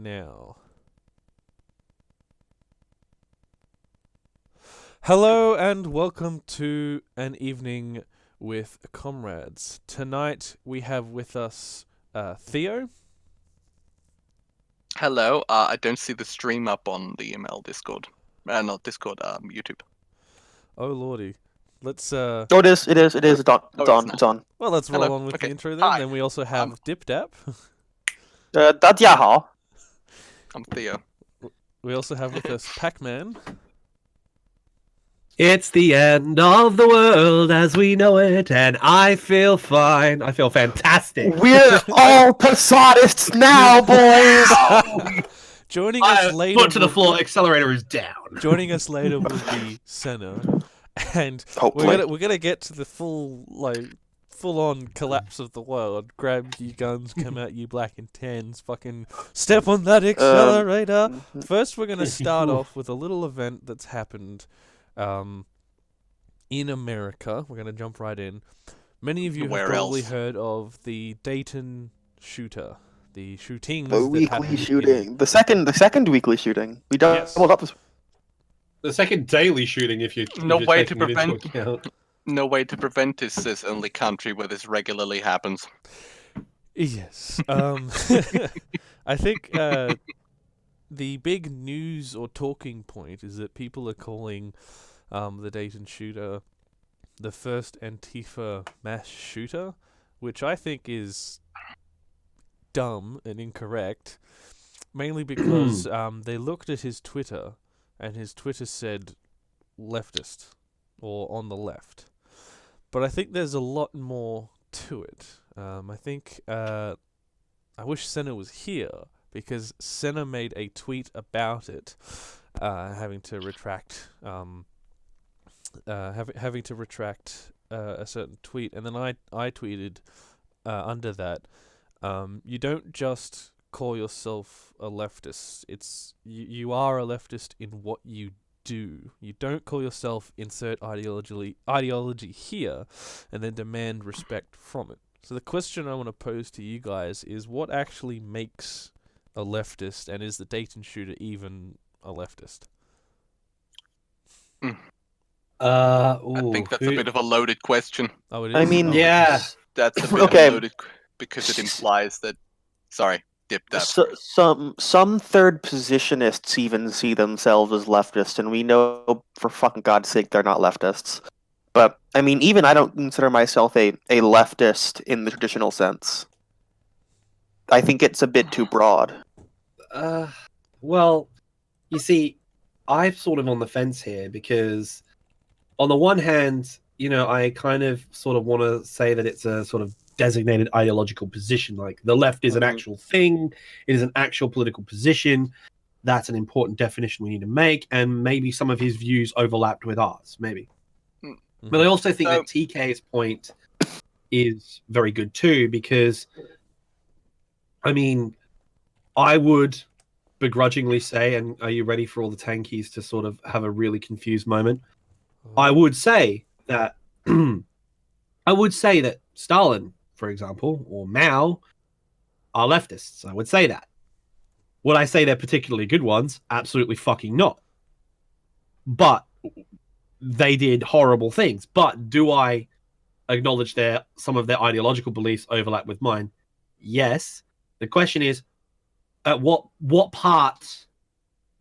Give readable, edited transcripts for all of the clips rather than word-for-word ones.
now. Hello and welcome to an evening with comrades. Tonight we have with us Theo. Hello. I don't see the stream up on the email Discord. Not Discord. YouTube. Oh lordy. Let's Oh, it is. It's on. It's on. well, let's roll Hello. on with Okay. the intro then. Hi. Then we also have Dip Dap. 大家好。 I'm Theo. We also have with us Pac-Man. It's the end of the world as we know it, and I feel fine. I feel fantastic. We're all Posadists now, boys. Joining us later. Foot to the floor. Accelerator is down. Joining us later will be Senna, and Hopefully. we're gonna get to the full-on collapse of the world. Grab your guns, come out you black and tans, fucking step on that accelerator. First, we're gonna start off with a little event that's happened in America. We're gonna jump right in. Many of you have Where probably else? heard of the Dayton shooter, the shootings. The that weekly happened shooting. The second weekly shooting. We doubled up this. The second daily shooting, if you No way to prevent. No way to prevent this only country where this regularly happens. Yes. I think the big news or talking point is that people are calling the Dayton shooter the first Antifa mass shooter, which I think is dumb and incorrect, mainly because they looked at his Twitter, and his Twitter said leftist, or on the left. But I think there's a lot more to it. I think I wish Senna was here, because Senna made a tweet about it, having to retract a certain tweet, and then I tweeted under that, you don't just call yourself a leftist. It's you are a leftist in what you do. You don't call yourself insert ideology here and then demand respect from it. So the question I want to pose to you guys is, what actually makes a leftist, and is the Dayton shooter even a leftist? I think that's a bit of a loaded question. Oh, it is? I mean, Yeah. That's a bit Okay. of a loaded because it implies that. Sorry, Dip Dap. Some third positionists even see themselves as leftists, and we know for fucking God's sake they're not leftists. But I mean, even I don't consider myself a leftist in the traditional sense. I think it's a bit too broad. Well, you see, I'm sort of on the fence here because, on the one hand, I kind of sort of want to say that it's a sort of designated ideological position. Like, the left is an actual thing. It is an actual political position. That's an important definition we need to make, and maybe some of his views overlapped with ours, maybe. Mm-hmm. But I also think that TK's point is very good too, because, I mean, I would begrudgingly say, and are you ready for all the tankies to sort of have a really confused moment? I would say that Stalin, for example, or Mao are leftists. I would say that. Would I say they're particularly good ones? Absolutely fucking not. But they did horrible things. But do I acknowledge some of their ideological beliefs overlap with mine? Yes. The question is, at what part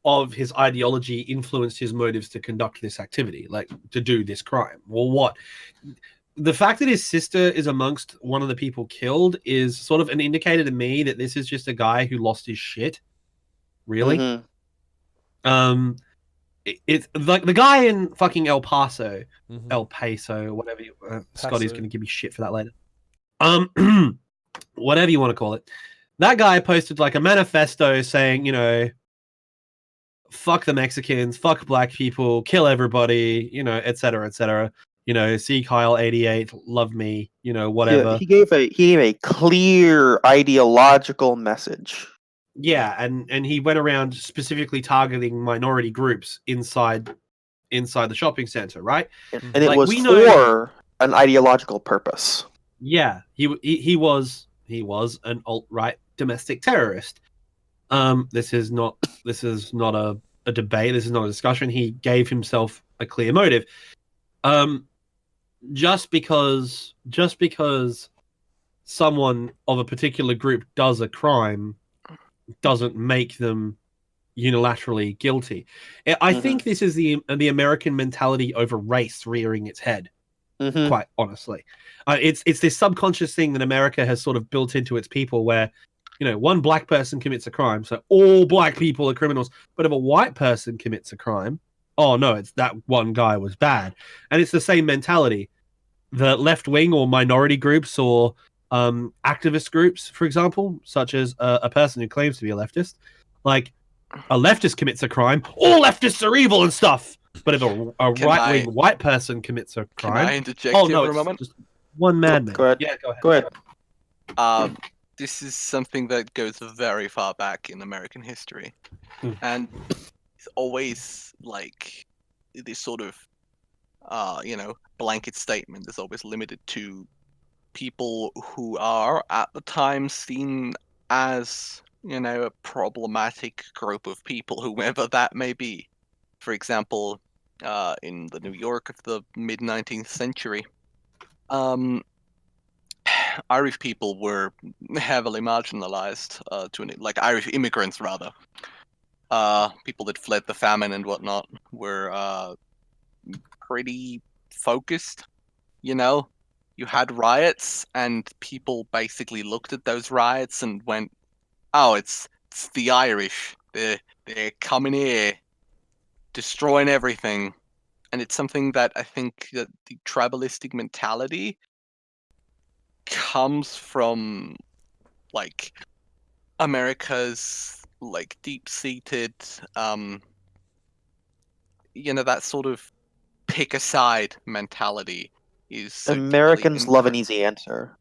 of his ideology influenced his motives to conduct this activity, like to do this crime? Well, what? The fact that his sister is amongst one of the people killed is sort of an indicator to me that this is just a guy who lost his shit. Really? Mm-hmm. It's like the guy in fucking El Paso, El Paso, whatever. Scotty's going to give me shit for that later. Whatever you want to call it. That guy posted like a manifesto saying, fuck the Mexicans, fuck black people, kill everybody, et cetera, et cetera. See Kyle 88, love me, whatever. Yeah, he gave a clear ideological message. Yeah, and he went around specifically targeting minority groups inside the shopping center, right? And it was for an ideological purpose. Yeah, he was an alt-right domestic terrorist. This is not a debate. This is not a discussion. He gave himself a clear motive. Just because someone of a particular group does a crime doesn't make them unilaterally guilty. I think this is the American mentality over race rearing its head. Quite honestly, it's this subconscious thing that America has sort of built into its people, where one black person commits a crime, so all black people are criminals. But if a white person commits a crime, oh no, it's that one guy was bad. And it's the same mentality. The left wing or minority groups or activist groups, for example, such as a person who claims to be a leftist, like a leftist commits a crime, all leftists are evil and stuff. But if a right-wing white person commits a crime, can I interject here for a moment? Just one madman. Go ahead. Yeah, go ahead. This is something that goes very far back in American history, and it's always like this sort of, blanket statement is always limited to people who are at the time seen as, a problematic group of people, whoever that may be. For example, in the New York of the mid-19th century, Irish people were heavily marginalized, like Irish immigrants rather. People that fled the famine and whatnot were pretty focused. You had riots, and people basically looked at those riots and went, "Oh, it's the Irish. They're coming here, destroying everything." And it's something that I think that the tribalistic mentality comes from, like, America's, like, deep-seated, that sort of pick a side mentality is so Americans love an easy answer.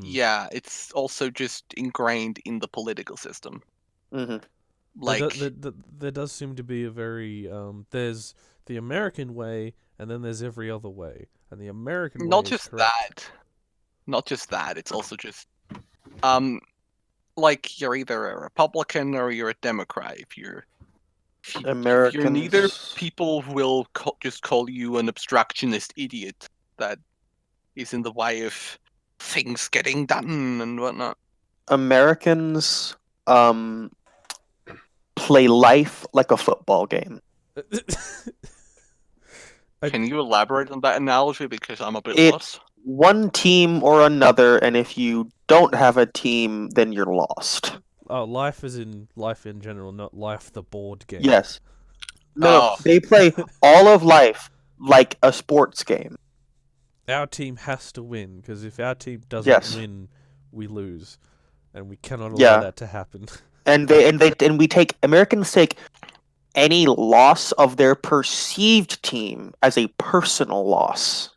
Yeah, it's also just ingrained in the political system. Like there does seem to be a very there's the American way, and then there's every other way, and the American way not is just correct. not just that, it's also just like you're either a Republican or you're a Democrat. If you're neither, people will just call you an obstructionist idiot that is in the way of things getting done and whatnot. Americans play life like a football game. Can you elaborate on that analogy, because I'm a bit It's lost? one team or another, and if you don't have a team, then you're lost. Oh, life is in life in general, not life the board game. Yes. No, they play all of life like a sports game. Our team has to win, because if our team doesn't win, we lose, and we cannot allow that to happen. And Americans take any loss of their perceived team as a personal loss.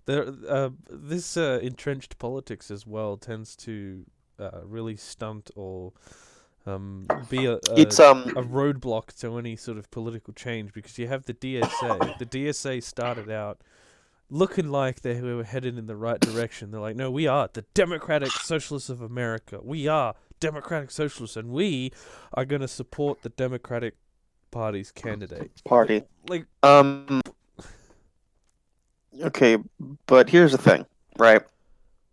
This entrenched politics as well tends to really stunt or be a roadblock to any sort of political change, because you have the DSA. The DSA started out looking like they were headed in the right direction. They're like, no, we are the Democratic Socialists of America. We are Democratic Socialists, and we are going to support the Democratic Party's candidate. Like, okay, but here's the thing, right?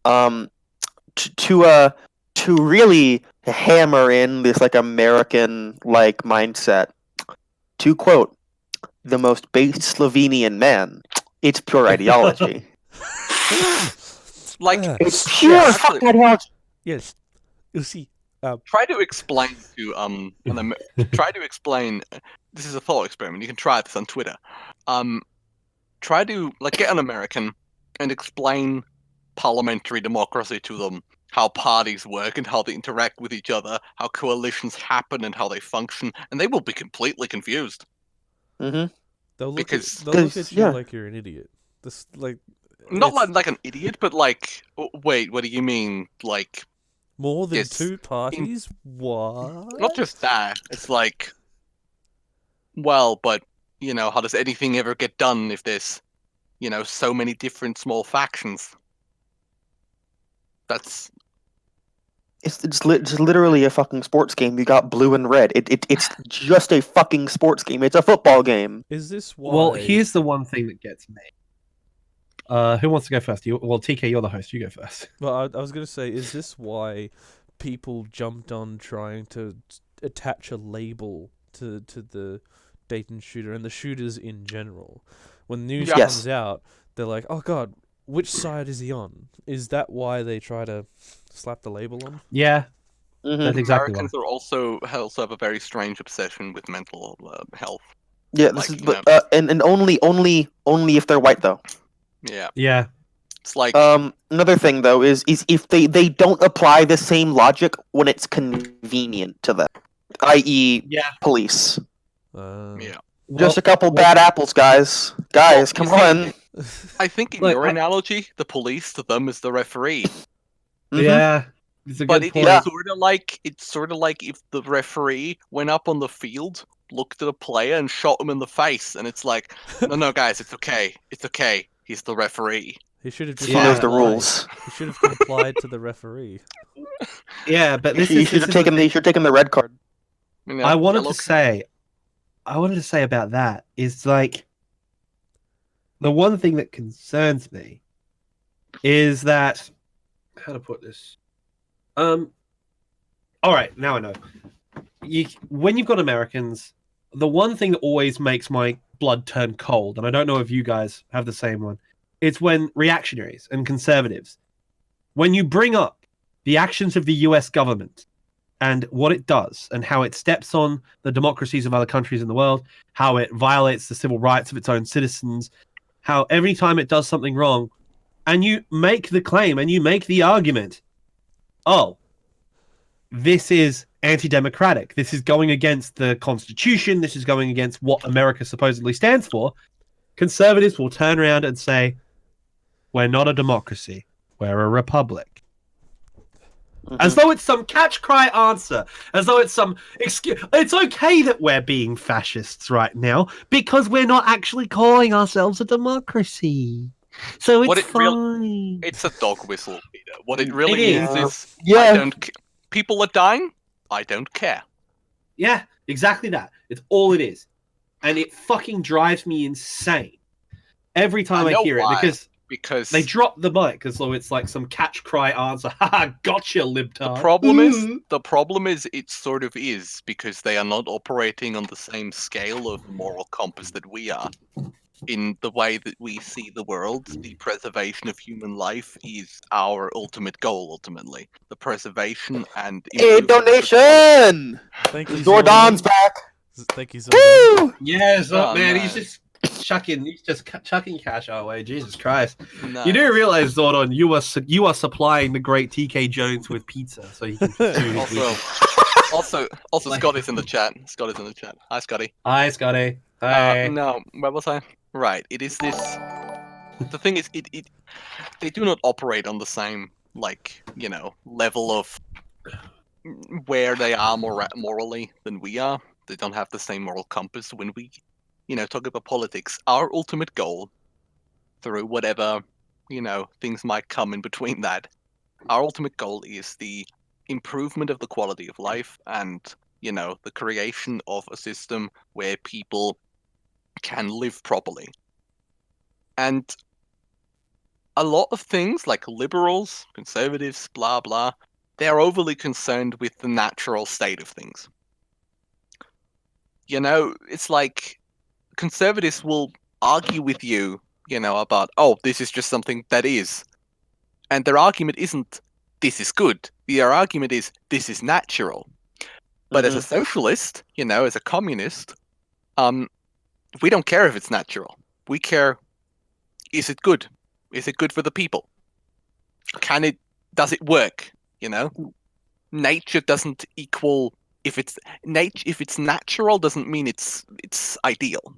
To really hammer in this like American like mindset, to quote the most base Slovenian man, it's pure ideology. It's pure fucking ideology. Yes, you see. Try to explain to try to explain. This is a thought experiment. You can try this on Twitter. Try to get an American and explain parliamentary democracy to them, how parties work and how they interact with each other, how coalitions happen and how they function, and they will be completely confused. Mm-hmm. They'll look at you like you're an idiot. Not like an idiot, but like, wait, what do you mean? Like, more than two parties? What? Not just that. It's like, well, but how does anything ever get done if there's, so many different small factions? That's It's literally a fucking sports game. You got blue and red. It's just a fucking sports game. It's a football game. Is this why? Well, here's the one thing that gets me. Who wants to go first? TK, you're the host. You go first. Well, I was going to say, is this why people jumped on trying to attach a label to the Dayton shooter and the shooters in general? When news Yes. comes out, they're like, oh god, which side is he on? Is that why they try to slap the label on? Yeah, Mhm. that's exactly Americans are also have a very strange obsession with mental health. Yeah, Like, this is, you but and only if they're white though. Yeah, Yeah. it's like Another thing though is if they don't apply the same logic when it's convenient to them, i.e., Yeah. police. yeah. Just a couple bad apples, guys. Guys, Well, come you on. I think in Look, your analogy, the police to them is the referee. Mhm. Yeah. It's a But good it's point. sort of like if the referee went up on the field, looked at a player, and shot him in the face, and it's like, no, guys, it's okay, he's the referee. He should have He just Yeah. knows the complied. rules. He should have complied to the referee. Yeah, but this You is should have taken the red card. You know, I wanted yellow to say about that is like the one thing that concerns me is that how to put this. All right, now I know. When you've got Americans, the one thing that always makes my blood turn cold, and I don't know if you guys have the same one, it's when reactionaries and conservatives, when you bring up the actions of the US government and what it does and how it steps on the democracies of other countries in the world, how it violates the civil rights of its own citizens, how every time it does something wrong, and you make the claim and you make the argument, oh, this is anti-democratic, this is going against the Constitution, this is going against what America supposedly stands for, conservatives will turn around and say, we're not a democracy, we're a republic. As though it's some catch-cry answer. As though it's some excuse. It's okay that we're being fascists right now because we're not actually calling ourselves a democracy. So it's What it fine. It's a dog whistle, Peter. What it really It is is. Yeah. People are dying. I don't care. Yeah, exactly that. It's all it is. And it fucking drives me insane every time I know hear why. it Because they drop the mic as though it's like some catch-cry answer. Haha, gotcha, libtard. the problem is it sort of is because they are not operating on the same scale of moral compass that we are. In the way that we see the world, the preservation of human life is our ultimate goal, ultimately. The preservation and Hey, improvement of the donation! Thank you, Zordon's back! Thank you, Zordon. Woo! Yes, Oh, man, no. he's just chucking cash our way. Jesus Christ! No. You do realize, Zordon, you are supplying the great TK Jones with pizza, so he can pursue his weekend. Also, Scotty's in the chat. Scotty's in the chat. Hi, Scotty. Hi, Scotty. Hi. No, where was I? Right. It is this. The thing is, they do not operate on the same level of where they are morally than we are. They don't have the same moral compass. When we, talk about politics, our ultimate goal, through whatever, things might come in between that, our ultimate goal is the improvement of the quality of life and, the creation of a system where people can live properly. And a lot of things like liberals, conservatives, blah, blah, they're overly concerned with the natural state of things. It's like conservatives will argue with you, about, oh, this is just something that is. And their argument isn't, this is good. Their argument is, this is natural. But as a socialist, as a communist, we don't care if it's natural. We care, is it good? Is it good for the people? Does it work? Nature doesn't equal if it's natural doesn't mean it's ideal.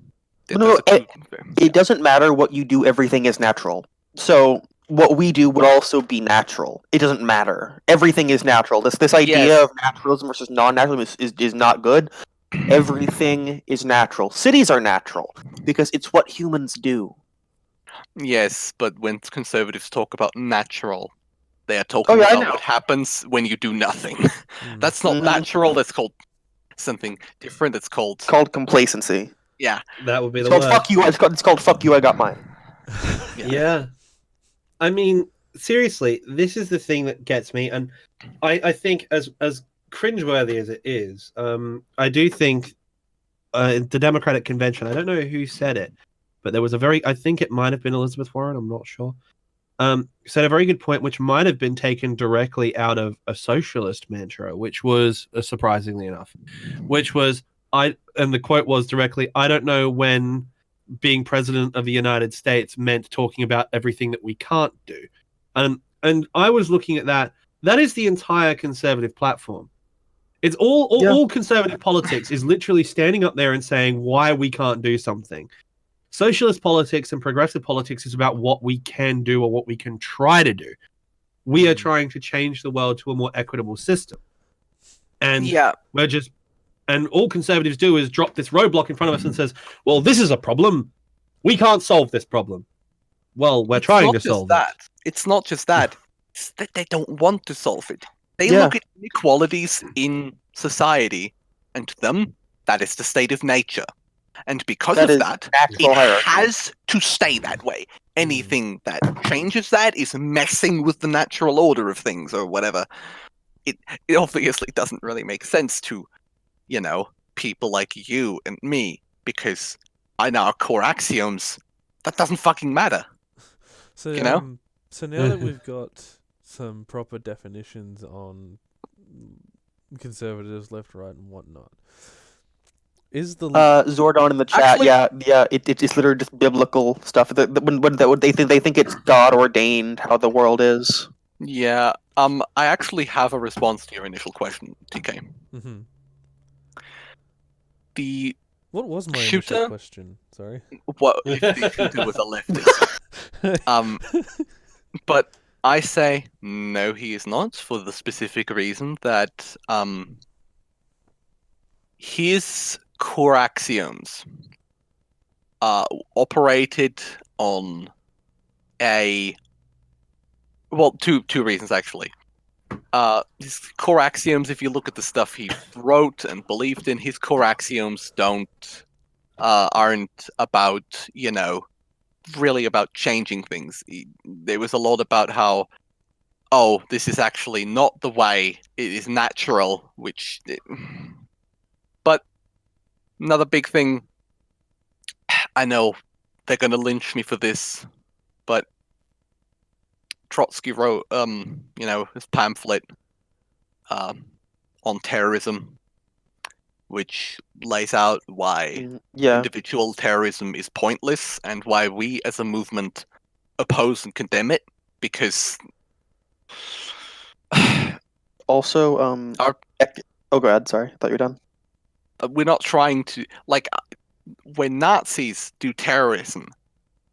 No, it doesn't matter what you do, everything is natural. So what we do would also be natural. It doesn't matter. Everything is natural. This idea of naturalism versus non-naturalism is not good. Everything is natural. Cities are natural because it's what humans do. Yes, but when conservatives talk about natural, They are talking yeah, I about know. what happens when you do nothing. Mm. That's not Mhm. natural. That's called something different. It's called Called complacency. yeah. That would be It's the called word. fuck you. It's called fuck you. I got mine. Yeah. I mean, seriously, this is the thing that gets me, and I think as cringeworthy as it is, I do think the Democratic Convention. I don't know who said it, but there was I think it might have been Elizabeth Warren. I'm not sure. Said a very good point, which might have been taken directly out of a socialist mantra, which was surprisingly enough, which was and the quote was directly, "I don't know when being president of the United States meant talking about everything that we can't do," and I was looking at that. That is the entire conservative platform. It's all conservative politics is literally standing up there and saying why we can't do something. Socialist politics and progressive politics is about what we can do or what we can try to do. We are trying to change the world to a more equitable system. And Yeah. we're just, and all conservatives do is drop this roadblock in front of us and says, well, this is a problem. We can't solve this problem. Well, we're trying to solve it. It's not just that. It's that they don't want to solve it. They Yeah. look at inequalities in society, and to them, that is the state of nature. And because That of is that, natural it hierarchy. has to stay that way. Anything that changes that is messing with the natural order of things or whatever. It obviously doesn't really make sense to, people like you and me, because in our core axioms, that doesn't fucking matter. So, You know? so now that we've got some proper definitions on conservatives, left, right, and whatnot, is the Zordon in the chat. Actually- It's literally just biblical stuff. When they think it's God ordained how the world is. Yeah, I actually have a response to your initial question, TK. Mhm. The What was my Shooter? initial question? Sorry. what if the shooter was a leftist? But I say no, he is not, for the specific reason that his core axioms operated on two reasons actually. His core axioms, if you look at the stuff he wrote and believed in, his core axioms aren't about, really about changing things. There was a lot about how, this is actually not the way, it is natural, but another big thing, I know they're gonna lynch me for this, but Trotsky wrote, his pamphlet on terrorism, which lays out why individual terrorism is pointless and why we as a movement oppose and condemn it, because Also, Our- oh, go ahead. Sorry, I thought you were done. we're not trying to, when Nazis do terrorism,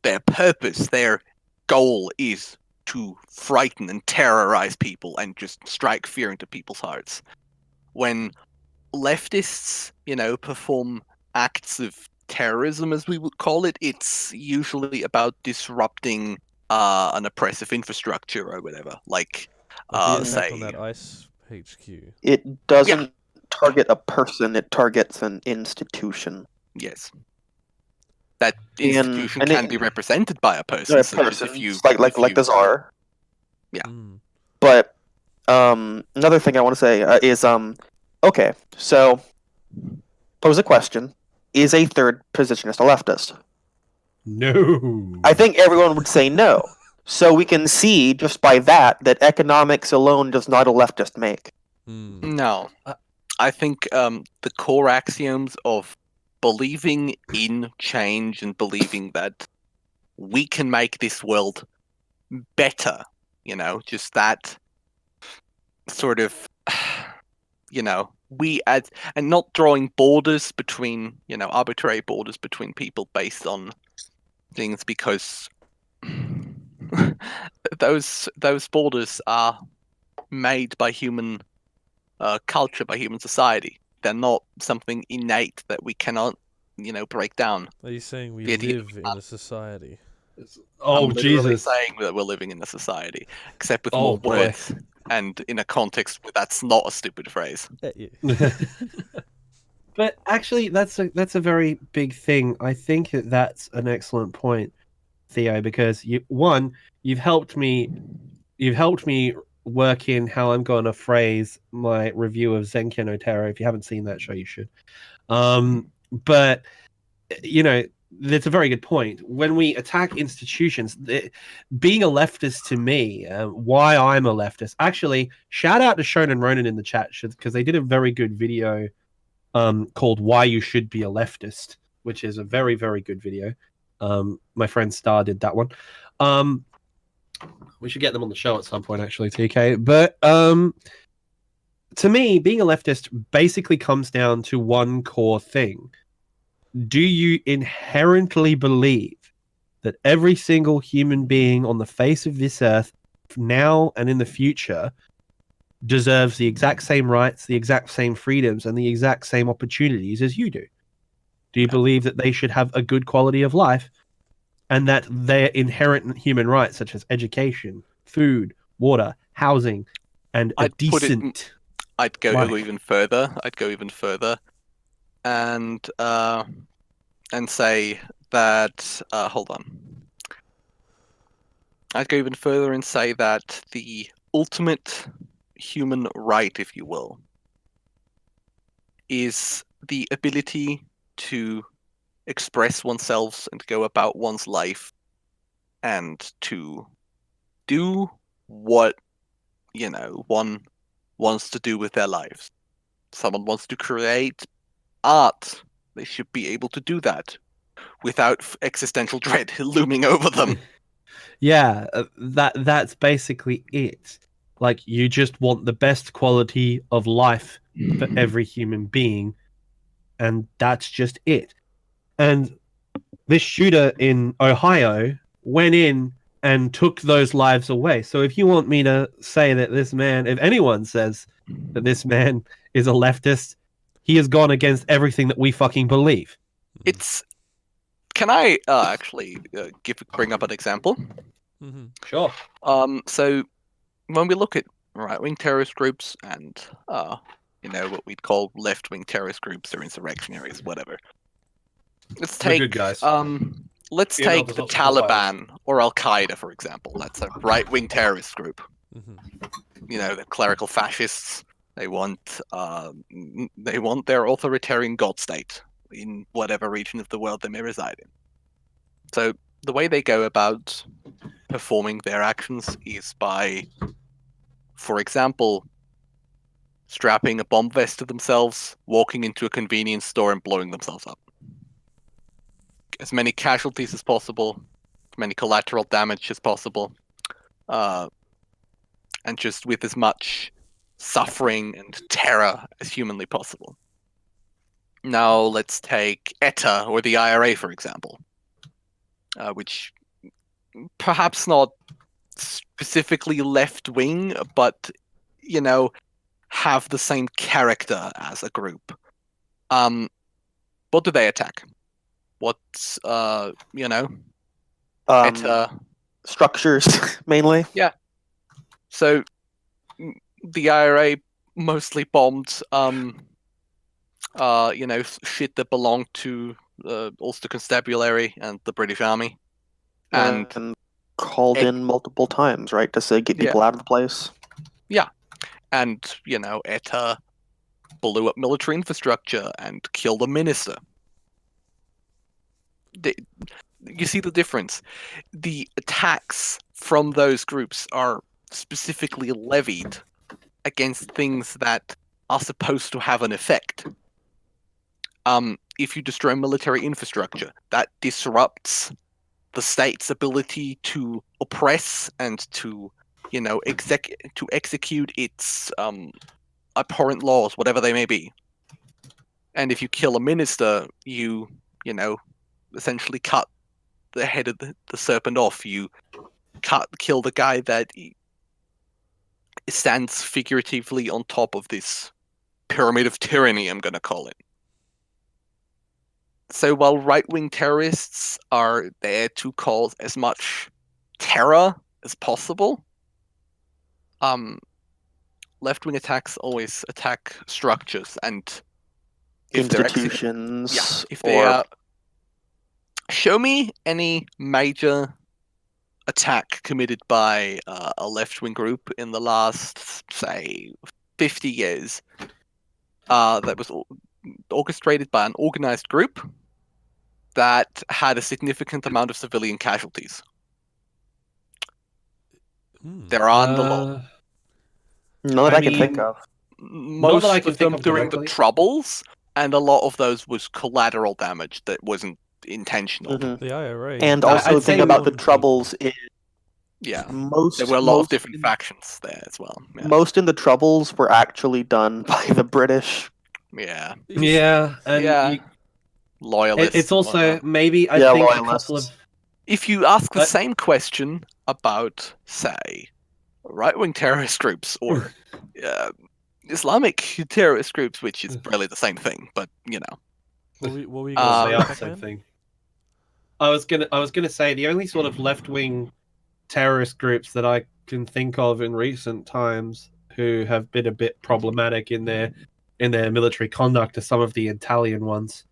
their purpose, their goal is to frighten and terrorize people and just strike fear into people's hearts. When leftists, perform acts of terrorism, as we would call it, it's usually about disrupting an oppressive infrastructure or whatever. Like the attack say, on that ICE HQ. It doesn't target a person; it targets an institution. yes, that institution can be represented by a person. If you like the Tsar. Yeah. But another thing I want to say is okay. So pose a question: is a third positionist a leftist? No. I think everyone would say no. So we can see just by that economics alone does not a leftist make. No, I think the core axioms of believing in change and believing that we can make this world better, just that sort of, we add, and not drawing borders between, arbitrary borders between people based on things, because those borders are made by human culture, by human society. They're not something innate that we cannot, break down. Are you saying we The idea live in a society? Oh I'm literally Jesus! saying that we're living in a society, except with Oh, more boy. words and in a context where that's not a stupid phrase. Yeah. But actually, that's a very big thing. I think that's an excellent point, Theo, because you've helped me work in how I'm going to phrase my review of Zenken Otero. If you haven't seen that show, you should. But you know, that's a very good point. When we attack institutions, being a leftist to me, why I'm a leftist. Actually, shout out to Shonen Ronin in the chat because they did a very good video called "Why You Should Be a Leftist," which is a very, very good video. My friend Star did that one. We should get them on the show at some point, actually, TK. But to me, being a leftist basically comes down to one core thing. Do you inherently believe that every single human being on the face of this earth, now and in the future, deserves the exact same rights, the exact same freedoms, and the exact same opportunities as you do? Do you believe that they should have a good quality of life and that their inherent human rights, such as education, food, water, housing, and a decent I'd go life? even further. I'd go even further, and say that. Hold on. I'd go even further and say that the ultimate human right, if you will, is the ability to express oneself and go about one's life and to do what, one wants to do with their lives. Someone wants to create art. They should be able to do that without existential dread looming over them. Yeah, that's basically it. Like, you just want the best quality of life for every human being, and that's just it. And this shooter in Ohio went in and took those lives away. So if you want me to say that this man, if anyone says that this man is a leftist, he has gone against everything that we fucking believe. It's. Can I actually bring up an example? Mm-hmm. Sure. So when we look at right-wing terrorist groups and what we'd call left-wing terrorist groups or insurrectionaries, whatever. Let's They're take good guys. Let's Yeah, no, take there's the lots of cool Taliban or Al Qaeda, for example. That's a right-wing terrorist group. Mm-hmm. They're clerical fascists. They want their authoritarian god state in whatever region of the world they may reside in. So the way they go about performing their actions is by, for example, strapping a bomb vest to themselves, walking into a convenience store and blowing themselves up. As many casualties as possible, as many collateral damage as possible, and just with as much suffering and terror as humanly possible. Now let's take ETA or the IRA, for example, which perhaps not specifically left-wing, but, have the same character as a group. What do they attack? What's, ETA? Structures mainly. So the IRA mostly bombed, shit that belonged to Ulster Constabulary and the British Army, and called in multiple times, right, to say get people out of the place. Yeah, and ETA blew up military infrastructure and killed a minister. You see the difference. The attacks from those groups are specifically levied against things that are supposed to have an effect. If you destroy military infrastructure, that disrupts the state's ability to oppress and to, execute its abhorrent laws, whatever they may be. And if you kill a minister, you essentially cut the head of the serpent off. You kill the guy that stands figuratively on top of this pyramid of tyranny, I'm going to call it. So while right-wing terrorists are there to cause as much terror as possible, left-wing attacks always attack structures, and if they're Institutions. if they are, show me any major attack committed by a left-wing group in the last, say, 50 years that was orchestrated by an organized group that had a significant amount of civilian casualties. There aren't a lot. None that I can think of. Most that I can of think them of during directly. the Troubles, and a lot of those was collateral damage that wasn't intentional. Mhm. The IRA. And I- also I'd think say about the one troubles in Yeah, most. there were a lot of most different in- factions there as well. Yeah, Most in the troubles were actually done by the British. yeah. Yeah, and Yeah. you- Loyalists. it's and also whatnot. maybe I Yeah, think a loyalists. couple of If you ask the But- same question about, say, right-wing terrorist groups or Islamic terrorist groups, which is really the same thing, but you know. What were you They gonna they say, are the Pac-Man? same thing. I was gonna say the only sort of left wing terrorist groups that I can think of in recent times who have been a bit problematic in their military conduct are some of the Italian ones.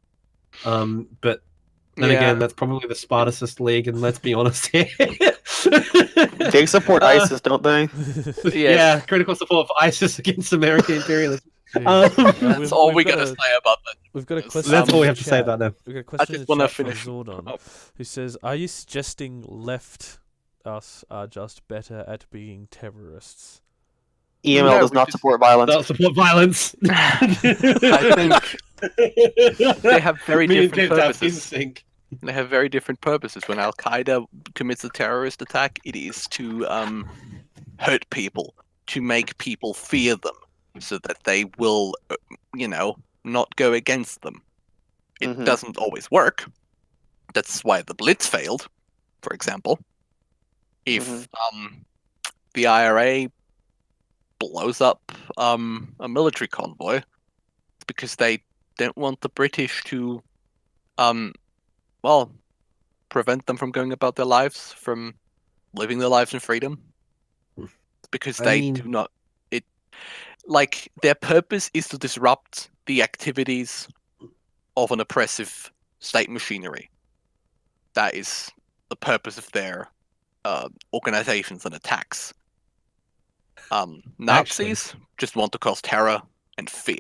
But then again, that's probably the Spartacist League, and let's be honest here. They support ISIS, don't they? Yeah, critical support for ISIS against American imperialism. That's all we're gonna say about that. We've got a That's question. That's in all we the have to say chat. about them. We've got a question in just the wanna chat from finish Zordon, up. who says, "Are you suggesting left us are just better at being terrorists?" EML No, does we not just- support violence. Don't support violence. I think they have very Me and different James have purposes. insync. They have very different purposes. When Al Qaeda commits a terrorist attack, it is to hurt people, to make people fear them, so that they will, not go against them. It Mhm. doesn't always work. That's why the Blitz failed, for example. If the IRA blows up a military convoy, it's because they don't want the British to prevent them from going about their lives, from living their lives in freedom. Because do not. Their purpose is to disrupt the activities of an oppressive state machinery. That is the purpose of their organizations and attacks. Nazis just want to cause terror and fear.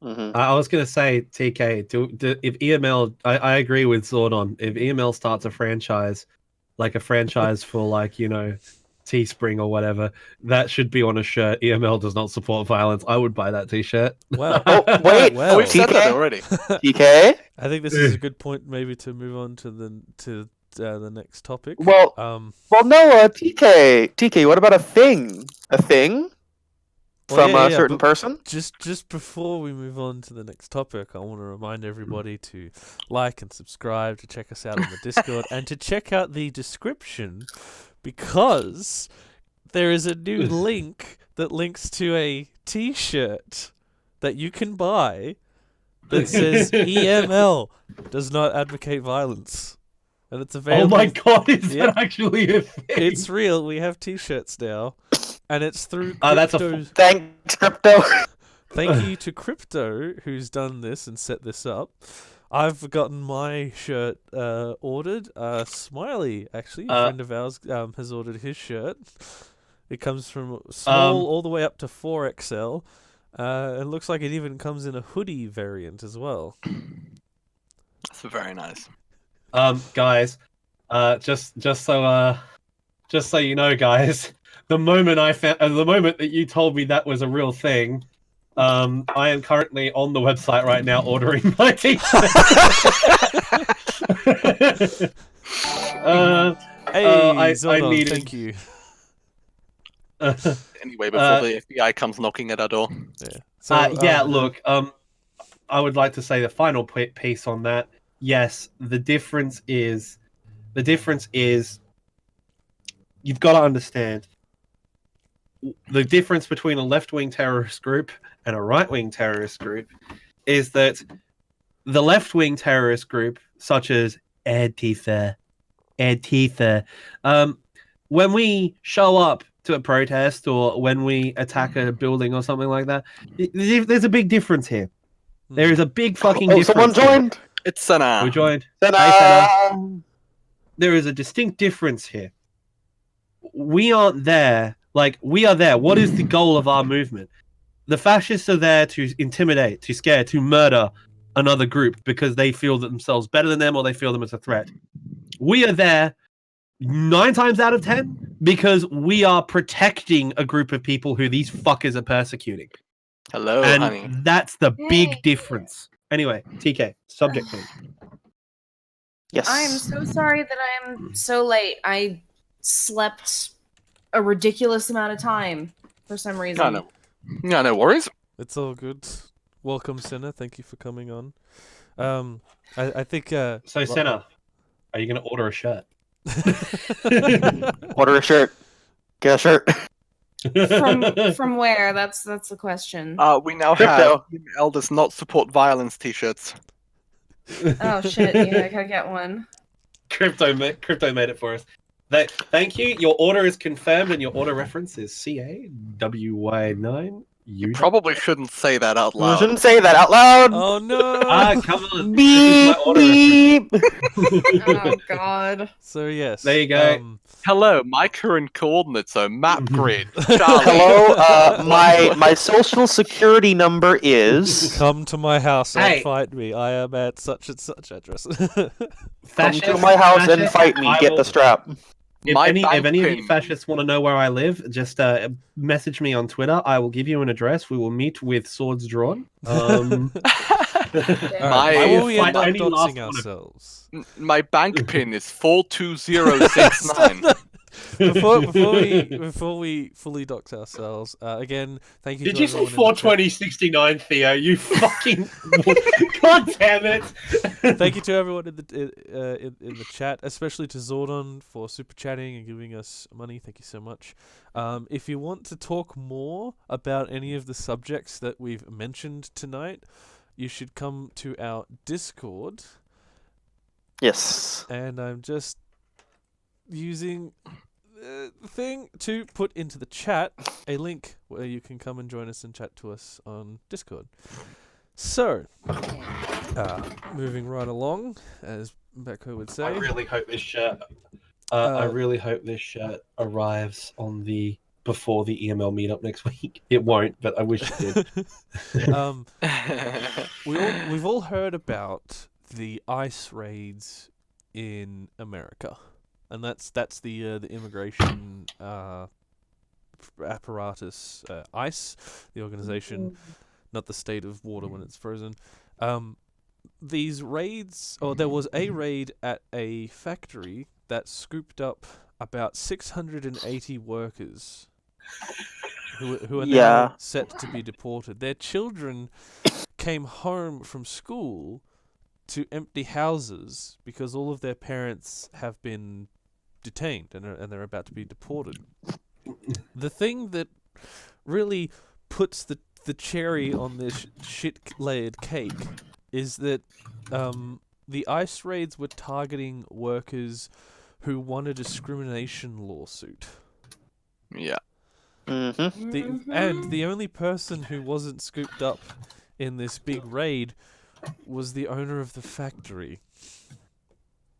I was going to say, TK, if EML, I agree with Zordon. If EML starts a franchise, like a franchise for Teespring or whatever, that should be on a shirt. EML does not support violence. I would buy that T-shirt. Well, Oh, wait. well, We've said that TK? already. TK? I think this is a good point, maybe, to move on to the next topic. Well, no, TK, what about a thing? A thing? Well, From a certain person? Just before we move on to the next topic, I want to remind everybody to like and subscribe, to check us out on the Discord, and to check out the description, because there is a new link that links to a T-shirt that you can buy that says EML does not advocate violence, and it's available. Oh my god, is that actually a thing? It's real. We have T-shirts now. And it's through that's Thanks, Crypto. Thank you to Crypto, who's done this and set this up. I've gotten my shirt ordered. Smiley, actually, a friend of ours, has ordered his shirt. It comes from small all the way up to 4XL. It looks like it even comes in a hoodie variant as well. That's very nice. Guys, just so you know, guys. The moment that you told me that was a real thing, I am currently on the website right now ordering my T-shirt. Zordon, thank you. Anyway, before the FBI comes knocking at our door. Yeah. So, look, I would like to say the final piece on that. Yes, the difference is you've got to understand the difference between a left-wing terrorist group and a right-wing terrorist group is that the left-wing terrorist group, such as Antifa, when we show up to a protest or when we attack a building or something like that, there's a big difference here. There is a big fucking Oh, difference. someone joined. It's Sana. Who joined? Ta-da! Hey, Fenna. There is a distinct difference here. We aren't there. Like, we are there. What is the goal of our movement? The fascists are there to intimidate, to scare, to murder another group because they feel themselves better than them or they feel them as a threat. We are there 9 times out of 10 because we are protecting a group of people who these fuckers are persecuting. Hello, And honey. that's the big Yay. difference. Anyway, TK, subject please. Yes. I am so sorry that I am so late. I slept a ridiculous amount of time for some reason. No worries. It's all good. Welcome, Senna. Thank you for coming on. I think. So, Senna, are you going to order a shirt? Order a shirt. Get a shirt. From where? That's the question. We now Crypto. have Elders Not Support Violence t-shirts. Oh shit! Yeah, I gotta get one. Crypto made it for us. Thank you. Your order is confirmed, and your order reference is CAWY9. You probably shouldn't say that out You loud. shouldn't say that out loud. Oh no! Come on. Beep, This is my order reference. beep. Oh god. So yes. There you go. Hello, my current coordinates are map grid. Charlie. Hello, my social security number is. Come to my house and Hey. fight me. I am at such and such address. Come Fascist, to my house and fascist, fight me. I Get will- the strap. If My any bank of you pin. fascists want to know where I live, just message me on Twitter. I will give you an address. We will meet with swords drawn. Alright, My- before we Fight end up any last doxing one of- ourselves. My bank pin is 42069. Before we fully dox ourselves, again, thank you. Did to you say everyone in the chat. 42069, Theo? You fucking god damn it! Thank you to everyone in the chat, especially to Zordon for super chatting and giving us money. Thank you so much. If you want to talk more about any of the subjects that we've mentioned tonight, you should come to our Discord. Yes. And I'm just using the thing to put into the chat a link where you can come and join us and chat to us on Discord. So, moving right along, as Becco would say. I really hope this shirt. I really hope this shirt arrives on before the EML meetup next week. It won't, but I wish it did. We've all heard about the ICE raids in America, and that's the immigration apparatus, ICE, the organization, not the state of water when it's frozen. These raids, or there was a raid at a factory that scooped up about 680 workers who are now set to be deported. Their children came home from school to empty houses because all of their parents have been detained and they're about to be deported. The thing that really puts the cherry on this shit-layered cake is that the ICE raids were targeting workers who won a discrimination lawsuit. Yeah. Mm-hmm. And the only person who wasn't scooped up in this big raid was the owner of the factory.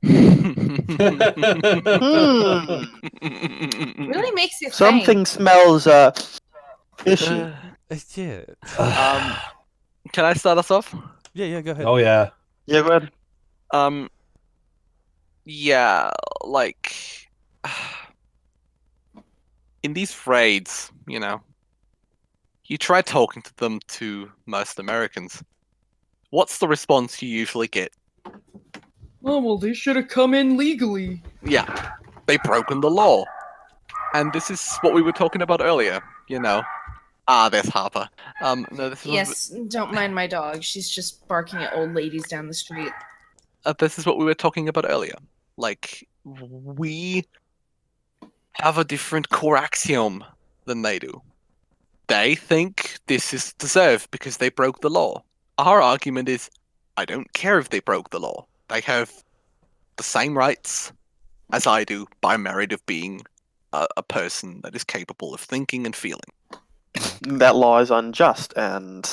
Really makes you think. Something smells fishy. Yeah. Can I start us off? Yeah, go ahead. Oh yeah. Yeah, go ahead. Yeah, like in these raids, you try talking to them to most Americans. What's the response you usually get? Oh well, they should have come in legally. Yeah, they've broken the law. And this is what we were talking about earlier, there's Harper. No, this is Yes, don't mind my dog. She's just barking at old ladies down the street. this is what we were talking about earlier. Like, we have a different core axiom than they do. They think this is deserved because they broke the law. Our argument is, I don't care if they broke the law. They have the same rights as I do by merit of being a person that is capable of thinking and feeling. That law is unjust, and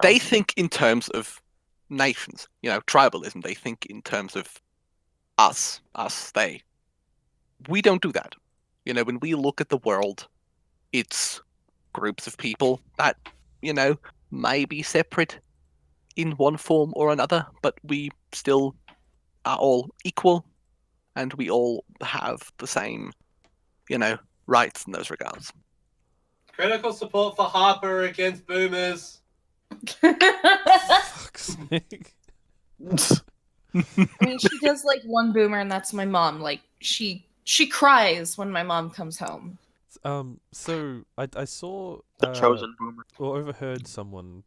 They think in terms of nations, tribalism. They think in terms of us, they. We don't do that. When we look at the world, it's groups of people that, may be separate in one form or another, but we still are all equal, and we all have the same, rights in those regards. Critical support for Harper against boomers. Fuck's sake. I mean, she does like one boomer, and that's my mom. Like she cries when my mom comes home. So I saw the chosen boomer. or overheard someone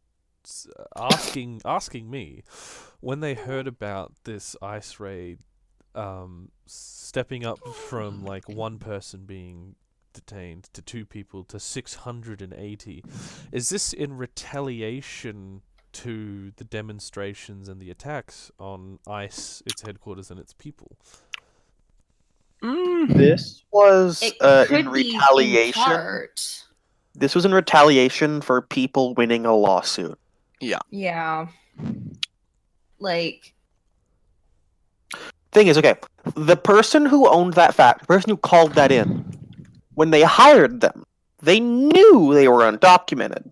asking me when they heard about this ICE raid, stepping up from like one person being detained to 2 people to 680. Is this in retaliation to the demonstrations and the attacks on ICE, its headquarters, and its people? This was It could in be in retaliation. part. This was in retaliation for people winning a lawsuit. Yeah. Like, Thing is, okay, the person who owned that fact, the person who called that in, when they hired them, they knew they were undocumented.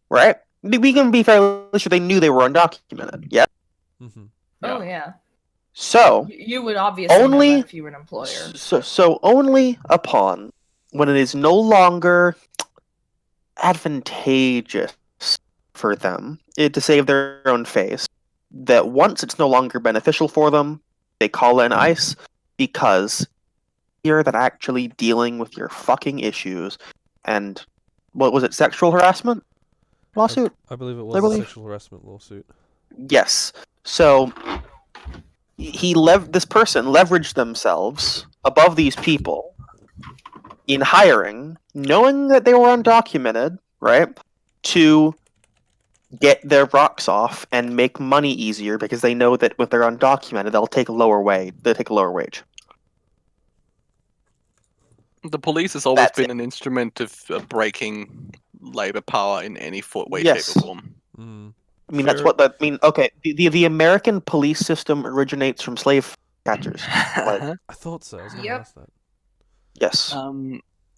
Right? We can be fairly sure they knew they were undocumented, yeah? Mm-hmm. oh yeah. So, You would obviously Only- know that if you were an employer. so only upon when it is no longer advantageous for them to save their own face, that once it's no longer beneficial for them, they call in ICE because you're that actually dealing with your fucking issues. And what was it, sexual harassment lawsuit? I believe it I was a believe. sexual harassment lawsuit. Yes. So this person leveraged themselves above these people in hiring, knowing that they were undocumented, right, to get their rocks off and make money easier because they know that if they're undocumented, they'll take a lower wage. The police has always That's been an instrument of breaking labor power in any way, Yes. shape, or form. Mm. I mean, that's Fair- what that. I mean, okay, the American police system originates from slave catchers. I thought so. I was gonna Yep. ask that. Yes.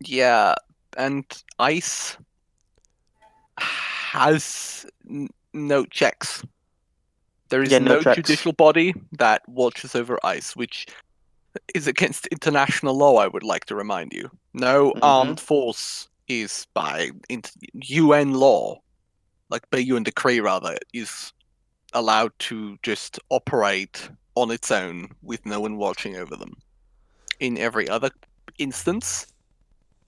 Yeah, and ICE has no checks. There is Yeah, no no checks. judicial body that watches over ICE, which is against international law, I would like to remind you. No Mhm. armed force is by UN law, like by UN decree rather, is allowed to just operate on its own with no one watching over them. In every other instance,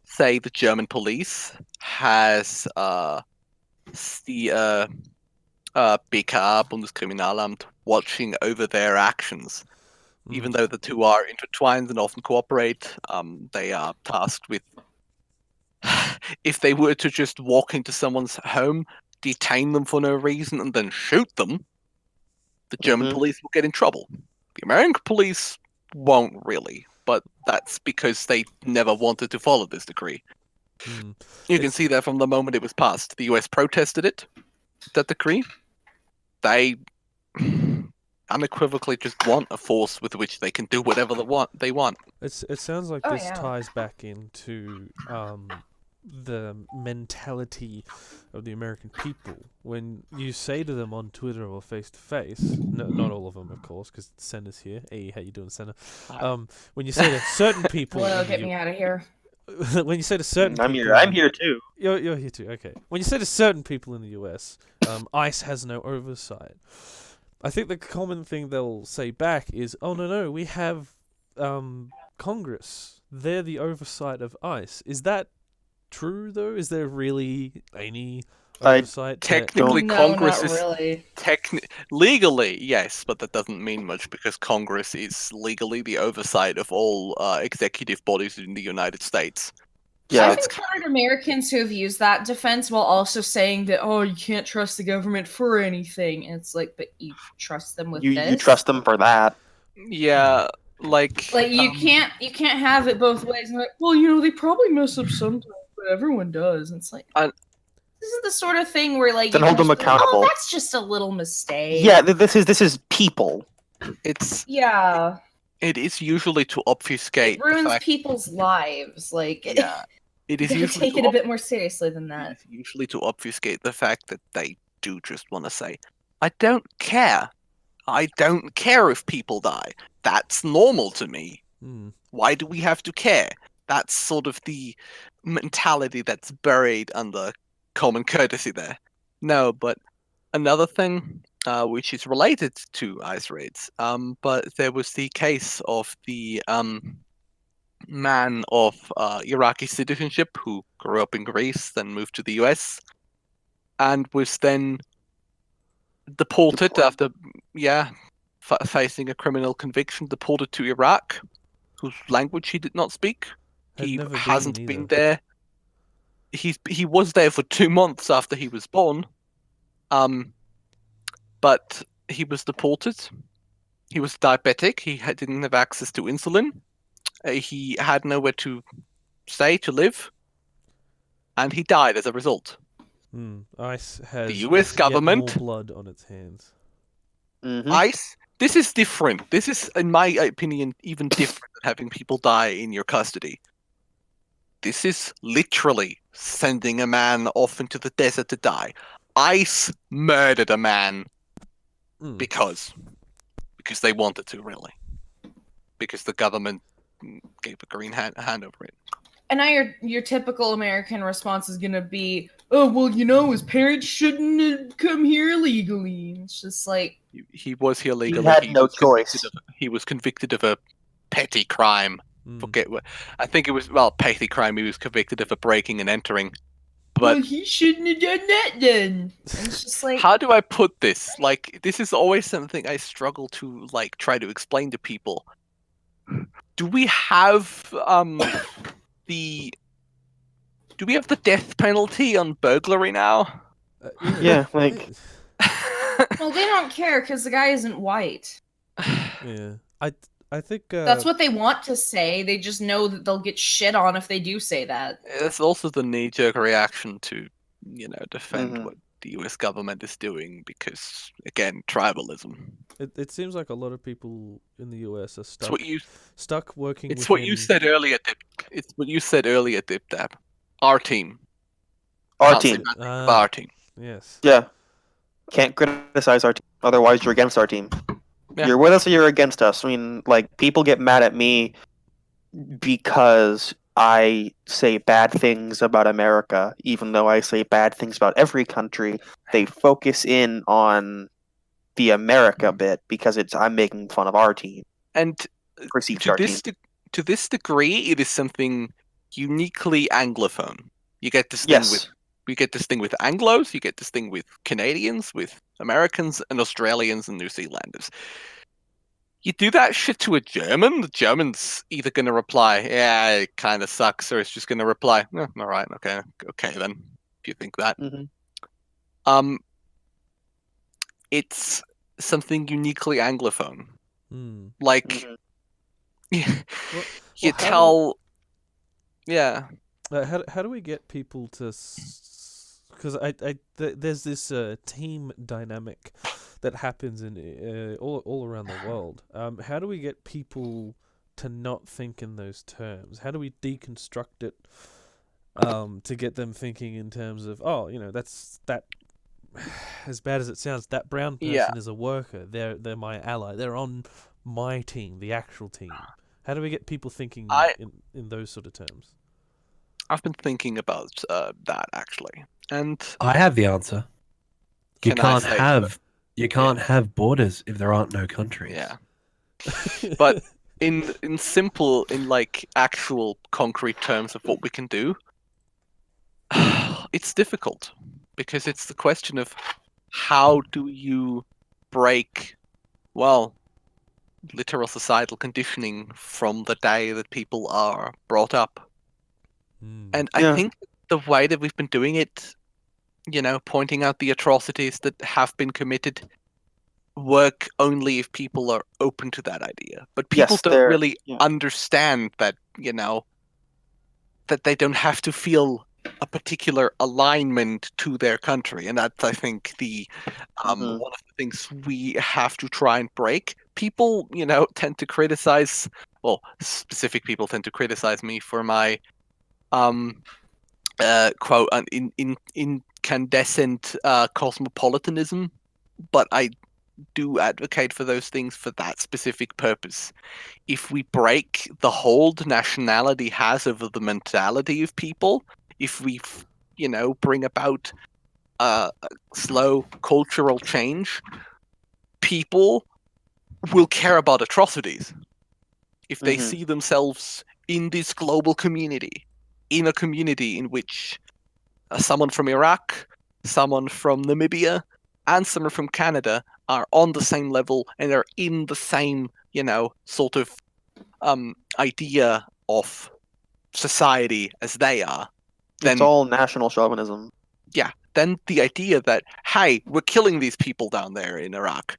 say the German police has the BK, Bundeskriminalamt, watching over their actions. Even though the two are intertwined and often cooperate, they are tasked with, if they were to just walk into someone's home, detain them for no reason, and then shoot them, the German Mhm. police will get in trouble. The American police won't really, but that's because they never wanted to follow this decree. Mm. You can It's- see that from the moment it was passed. The US protested it, that decree. They unequivocally just want a force with which they can do whatever they want. It sounds like Oh, this yeah. ties back into the mentality of the American people. When you say to them on Twitter or face to face, not all of them, of course, because Senna's here. Hey, how you doing, Senna? When you say to certain people, Hello, in the get me out of here. when you say to certain I'm people, here. I'm here too. You're here too. Okay. When you say to certain people in the US, ICE has no oversight. I think the common thing they'll say back is, "Oh no, we have Congress. They're the oversight of ICE." Is that true though? Is there really any oversight? Technically, No, Congress not is really. legally yes, but that doesn't mean much because Congress is legally the oversight of all executive bodies in the United States. Yeah. I've encountered Americans who have used that defense while also saying that, oh, you can't trust the government for anything. And it's like, but you trust them with You this? trust them for that. Yeah, like You can't have it both ways. And like, well, they probably mess up sometimes, but everyone does. And it's like, I- this is the sort of thing where like Then you hold can them just be like, accountable. oh, that's just a little mistake. Yeah, this is people. it's Yeah. it is usually to obfuscate It ruins the fact. people's lives. Like, Yeah, it you is gotta usually take to it a bit more seriously than It that. is usually to obfuscate the fact that they do just want to say, I don't care. I don't care if people die. That's normal to me. Hmm. Why do we have to care? That's sort of the mentality that's buried under common courtesy there. No, but another thing which is related to ice raids, but there was the case of the man of Iraqi citizenship who grew up in Greece, then moved to the US, and was then deported after, facing a criminal conviction, deported to Iraq, whose language he did not speak. Had He never hasn't been been either. there. He was there for 2 months after he was born, but he was deported. He was diabetic. He didn't have access to insulin. He had nowhere to stay to live, and he died as a result. ICE has US yet government- more blood on its hands. Mhm. ICE. This is different. This is, in my opinion, even different than having people die in your custody. This is literally sending a man off into the desert to die. ICE murdered a man Mm. because they wanted to, really. Because the government gave a green hand over it. And now your typical American response is gonna be, oh, well, his parents shouldn't have come here illegally. It's just like, He was here legally. had no was convicted choice. he was convicted of a petty crime. Mm. Forget what I think it was. Petty crime. He was convicted of a breaking and entering. well, But he shouldn't have done that then. And it's just like, how do I put this? Like, this is always something I struggle to try to explain to people. Do we have the death penalty on burglary now? Yeah, like well, they don't care because the guy isn't white. Yeah, I think That's what they want to say. They just know that they'll get shit on if they do say that. It's also the knee-jerk reaction to, defend Mhm. what the U.S. government is doing because, again, tribalism. it seems like a lot of people in the US are It's what you. stuck working. It's what you said earlier, Dip. It's what you said earlier, Dip Dap. Our team. our Can't say team. bad things about our team. Yes. Yeah. Can't criticize our team. Otherwise, you're against our team. Yeah. You're with us or you're against us. I mean, like, people get mad at me because I say bad things about America, even though I say bad things about every country. They focus in on the America bit because I'm making fun of our team. And Perceived to our team. this degree, it is something uniquely Anglophone. You get this thing Yes. with Anglos, you get this thing with Canadians, with Americans, and Australians and New Zealanders. You do that shit to a German, the German's either going to reply, yeah, it kind of sucks, or it's just going to reply, all right, okay then, if you think that. Mhm. It's something uniquely Anglophone. Mm. Like, Mhm. Well, you how tell... Yeah. How do we get people to? Because there's this team dynamic that happens in all around the world. How do we get people to not think in those terms? How do we deconstruct it to get them thinking in terms of, that's that. As bad as it sounds, that brown person Yeah. is a worker. They're my ally. They're on my team, the actual team. How do we get people thinking in those sort of terms? I've been thinking about that, actually. And I have the answer. You Can I can't say have have borders if there aren't no countries. yeah. But in actual concrete terms of what we can do, it's difficult because it's the question of how do you break, literal societal conditioning from the day that people are brought up. And I Yeah. think the way that we've been doing it, pointing out the atrocities that have been committed, work only if people are open to that idea. But people Yes, don't they're- really yeah. understand that, that they don't have to feel a particular alignment to their country. And that's, I think, the Mhm. one of the things we have to try and break. People, tend to criticize, well, specific people tend to criticize me for my quote incandescent cosmopolitanism, but I do advocate for those things for that specific purpose. If we break the hold nationality has over the mentality of people, if we, bring about a slow cultural change, people will care about atrocities. If they Mhm. see themselves in this global community, in a community in which someone from Iraq, someone from Namibia, and someone from Canada are on the same level and are in the same, sort of idea of society as they are, then It's all national chauvinism. then the idea that, hey, we're killing these people down there in Iraq,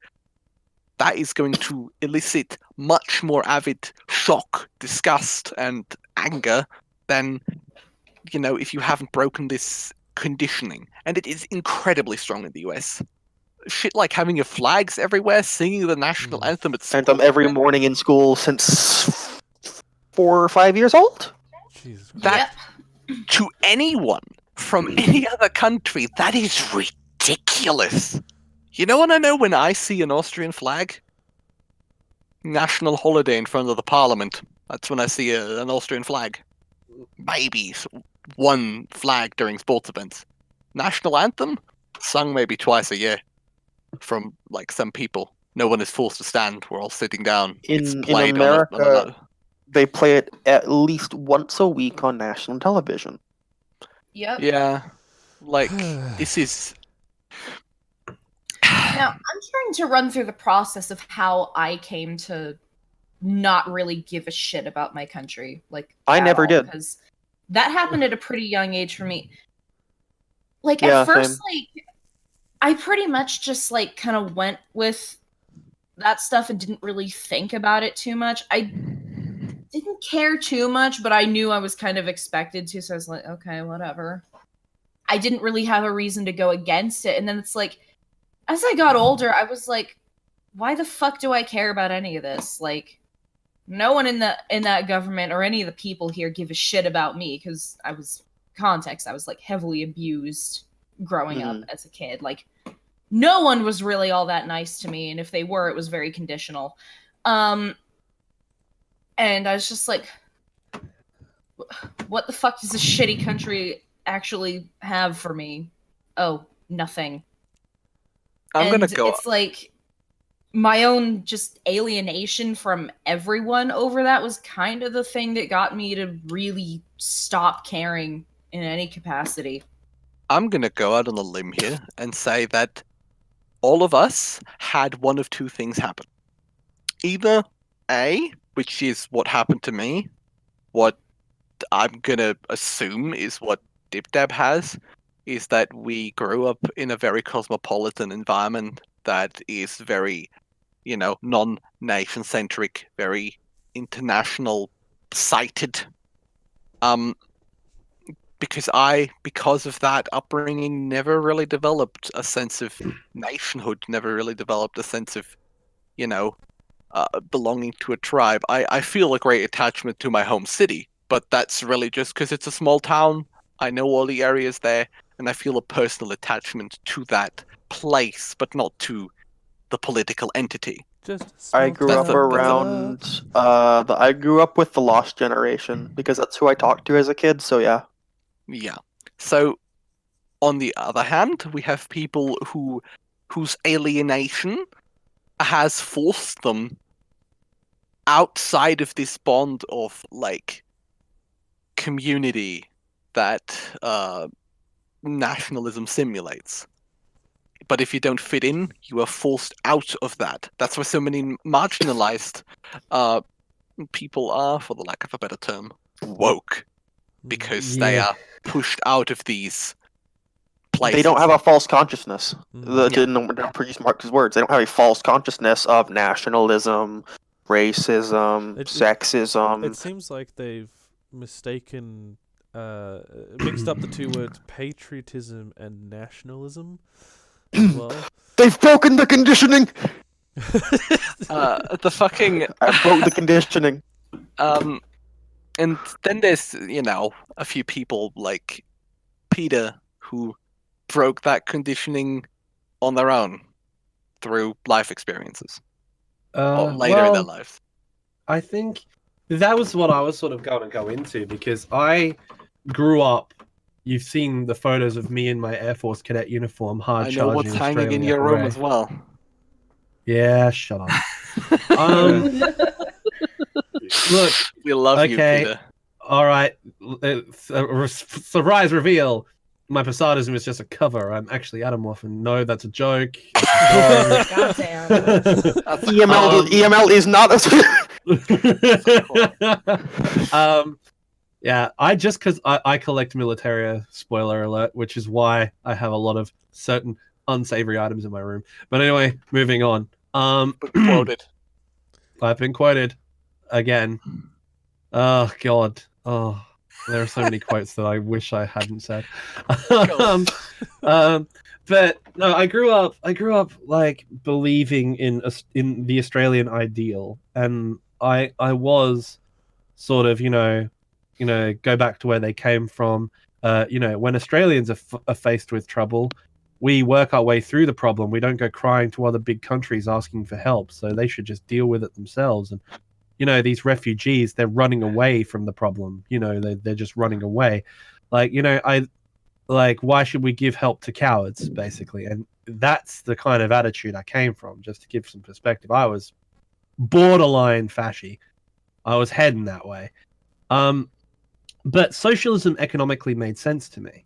that is going to elicit much more avid shock, disgust, and anger than, if you haven't broken this conditioning. And it is incredibly strong in the US. Shit like having your flags everywhere, singing the national anthem at Sent them school. every morning in school since 4 or 5 years old. Jesus Christ. That to anyone from any other country, that is ridiculous. You know what I know when I see an Austrian flag? National holiday in front of the parliament. That's when I see an Austrian flag. Maybe one flag during sports events. National anthem? Sung maybe twice a year. From some people. No one is forced to stand. We're all sitting down. It's In played America, they play it at least once a week on national television. Yep. Yeah. This is. Now, I'm trying to run through the process of how I came to not really give a shit about my country. I never did. Because that happened at a pretty young age for me. Yeah, at first, same. I pretty much just, kind of went with that stuff and didn't really think about it too much. I didn't care too much, but I knew I was kind of expected to, so I was like, okay, whatever. I didn't really have a reason to go against it, and then it's like, as I got older, I was like, why the fuck do I care about any of this? No one in that government or any of the people here give a shit about me, because I was heavily abused growing up as a kid. No one was really all that nice to me, and if they were, it was very conditional. And I was just like, what the fuck does this shitty country actually have for me? Oh, nothing. I'm gonna go. It's my own just alienation from everyone over that was kind of the thing that got me to really stop caring in any capacity. I'm gonna go out on a limb here and say that all of us had one of two things happen. Either A, which is what happened to me, what I'm gonna assume is what DibDab has, is that we grew up in a very cosmopolitan environment that is very, non-nation centric, very international sighted. Because of that upbringing, never really developed a sense of nationhood, never really developed a sense of, belonging to a tribe. I feel a great attachment to my home city, but that's really just because it's a small town. I know all the areas there, and I feel a personal attachment to that place, but not to the political entity. I grew up around. I grew up with the Lost Generation because that's who I talked to as a kid. So yeah. Yeah. So, on the other hand, we have people whose alienation has forced them outside of this bond of community that nationalism simulates. But if you don't fit in, you are forced out of that. That's why so many marginalized people are, for the lack of a better term, woke. because they Yeah. are pushed out of these places. They don't have a false consciousness. Mm. To produce Marx's words, they don't have a false consciousness of nationalism, racism, It sexism. seems like they've mistaken, mixed up the two words patriotism and nationalism as well. They've broken the conditioning. The fucking I broke the conditioning. and then there's a few people like Peter who broke that conditioning on their own through life experiences or later in their lives. I think that was what I was sort of going to go into, because I grew up. You've seen the photos of me in my Air Force cadet uniform, hard I know charging what's hanging in Australia your room hooray. as well. Yeah, shut up. Look, We love you, okay. Peter. all right. Surprise reveal. My Posadism is just a cover. I'm actually Adamov, and no, that's a joke. Goddamn. EML is not a. Yeah, because I collect militaria, spoiler alert, which is why I have a lot of certain unsavory items in my room. But anyway, moving on. Quoted. I've been quoted again. Oh God. Oh, there are so many quotes that I wish I hadn't said. But no, I grew up like believing in the Australian ideal, and I was sort of go back to where they came from. When Australians are faced with trouble, we work our way through the problem. We don't go crying to other big countries asking for help. So they should just deal with it themselves. And these refugees, they're running away from the problem. They're just running away. Why should we give help to cowards, basically? And that's the kind of attitude I came from. Just to give some perspective, I was borderline fasci. I was heading that way. But socialism economically made sense to me.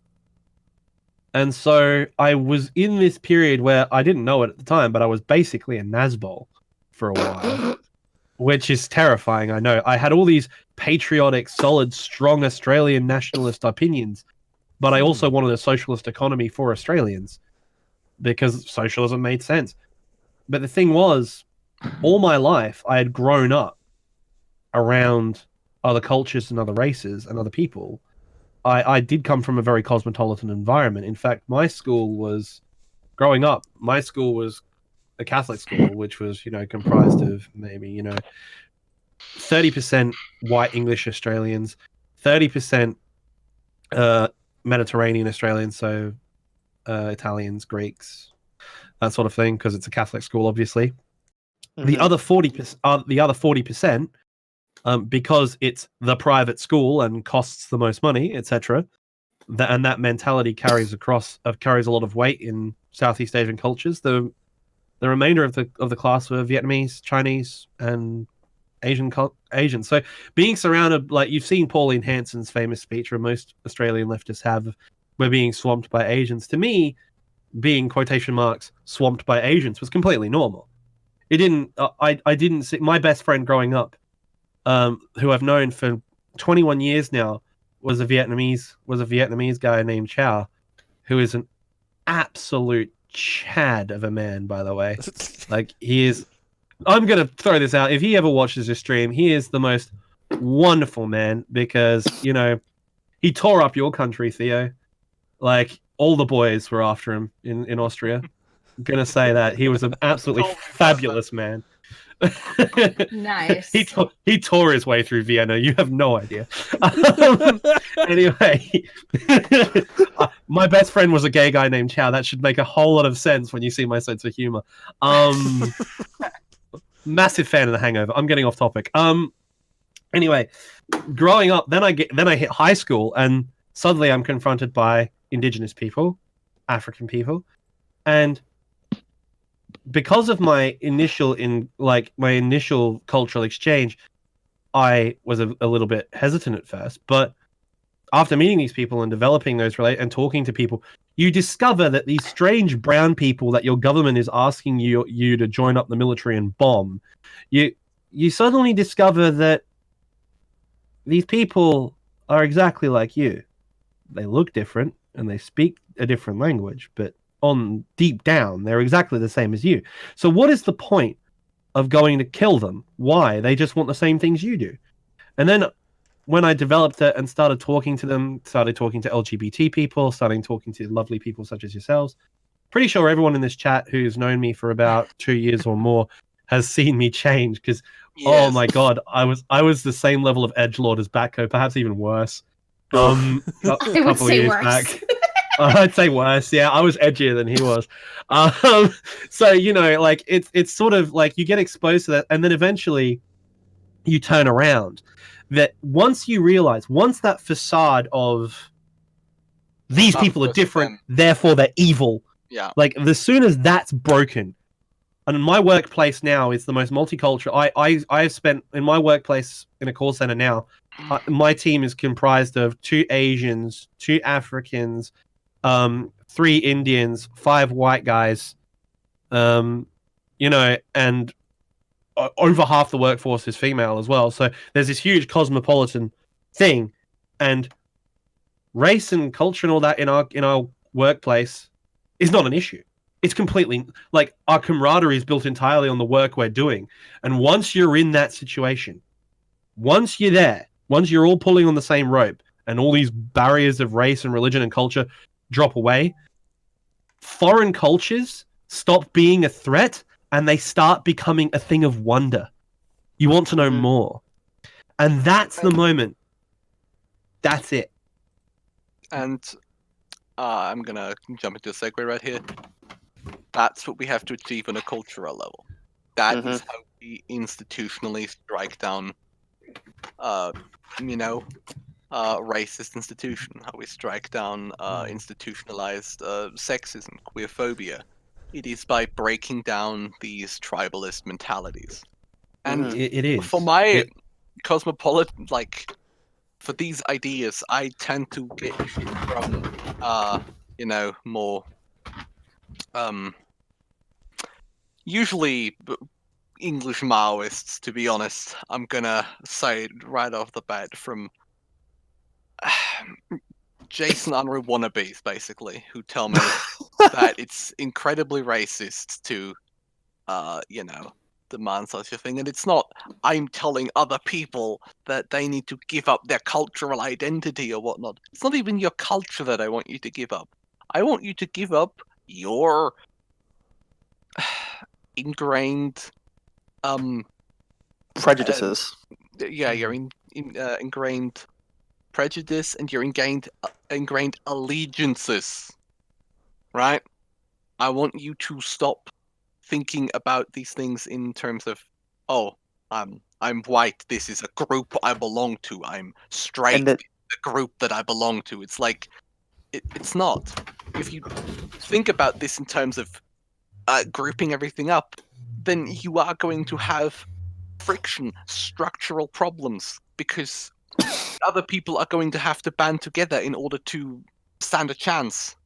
And so I was in this period where I didn't know it at the time, but I was basically a Nazbol for a while, which is terrifying, I know. I had all these patriotic, solid, strong Australian nationalist opinions, but I also wanted a socialist economy for Australians because socialism made sense. But the thing was, all my life, I had grown up around other cultures and other races and other people. I did come from a very cosmopolitan environment. In fact, growing up, my school was a Catholic school, which was, comprised of maybe, 30% white English Australians, 30% Mediterranean Australians, so Italians, Greeks, that sort of thing, because it's a Catholic school, obviously. Mm-hmm. The other 40%, because it's the private school and costs the most money, etc. And that mentality carries a lot of weight in Southeast Asian cultures. The remainder of the class were Vietnamese, Chinese, and Asian. So being surrounded, like you've seen Pauline Hanson's famous speech, or most Australian leftists have, we're being swamped by Asians. To me, being quotation marks swamped by Asians was completely normal. It didn't. I didn't see my best friend growing up, who I've known for 21 years now, was a Vietnamese guy named Chow, who is an absolute Chad of a man, by the way. Like, he is. I'm gonna throw this out. If he ever watches this stream, he is the most wonderful man, because he tore up your country, Theo. Like, all the boys were after him in Austria. I'm gonna say that he was an absolutely fabulous man. Nice. He tore his way through Vienna. You have no idea. Anyway, my best friend was a gay guy named Chow. That should make a whole lot of sense when you see my sense of humor. Massive fan of The Hangover. I'm getting off topic. Anyway, growing up, then I hit high school, and suddenly I'm confronted by Indigenous people, African people, and because of my initial cultural exchange, I was a little bit hesitant at first. But after meeting these people and developing those and talking to people, you discover that these strange brown people that your government is asking you to join up the military and bomb, you suddenly discover that these people are exactly like you. They look different and they speak a different language, but on deep down, they're exactly the same as you. So what is the point of going to kill them? Why? They just want the same things you do. And then when I developed it and started talking to them, started talking to LGBT people, starting talking to lovely people such as yourselves, pretty sure everyone in this chat who's known me for about 2 years or more has seen me change because, oh Yes. my god, I was the same level of edgelord as Batco, perhaps even worse. A I would couple say years worse. back. I'd say worse. Yeah, I was edgier than he was. So like it's sort of like you get exposed to that, and then eventually you turn around. That once that facade of these Not people are just different, them. therefore they're evil. Yeah. Like as soon as that's broken, and my workplace now is the most multicultural. I've spent in my workplace in a call center now. My team is comprised of 2 Asians, 2 Africans, 3 Indians, 5 white guys, and over half the workforce is female as well. So there's this huge cosmopolitan thing, and race and culture and all that in our workplace is not an issue. It's completely like our camaraderie is built entirely on the work we're doing. And once you're in that situation, once you're there, once you're all pulling on the same rope and all these barriers of race and religion and culture drop away, foreign cultures stop being a threat and they start becoming a thing of wonder. You want to know more. And that's the moment. That's it. And I'm gonna jump into a segue right here. That's what we have to achieve on a cultural level. That is how we institutionally strike down, racist institution. How we strike down institutionalized sexism, queerphobia. It is by breaking down these tribalist mentalities. And It is. for my cosmopolitan, for these ideas, I tend to get shit from, more, usually English Maoists, to be honest. I'm gonna say it right off the bat from Jason Unruh wannabes, basically, who tell me that it's incredibly racist to, demand such a thing. And it's not, I'm telling other people that they need to give up their cultural identity or whatnot. It's not even your culture that I want you to give up. I want you to give up your ingrained Prejudices. your ingrained prejudice and your ingrained allegiances, right? I want you to stop thinking about these things in terms of, I'm white, this is a group I belong to. I'm straight, And that- the group that I belong to. It's like, it's not. If you think about this in terms of grouping everything up, then you are going to have friction, structural problems, because other people are going to have to band together in order to stand a chance.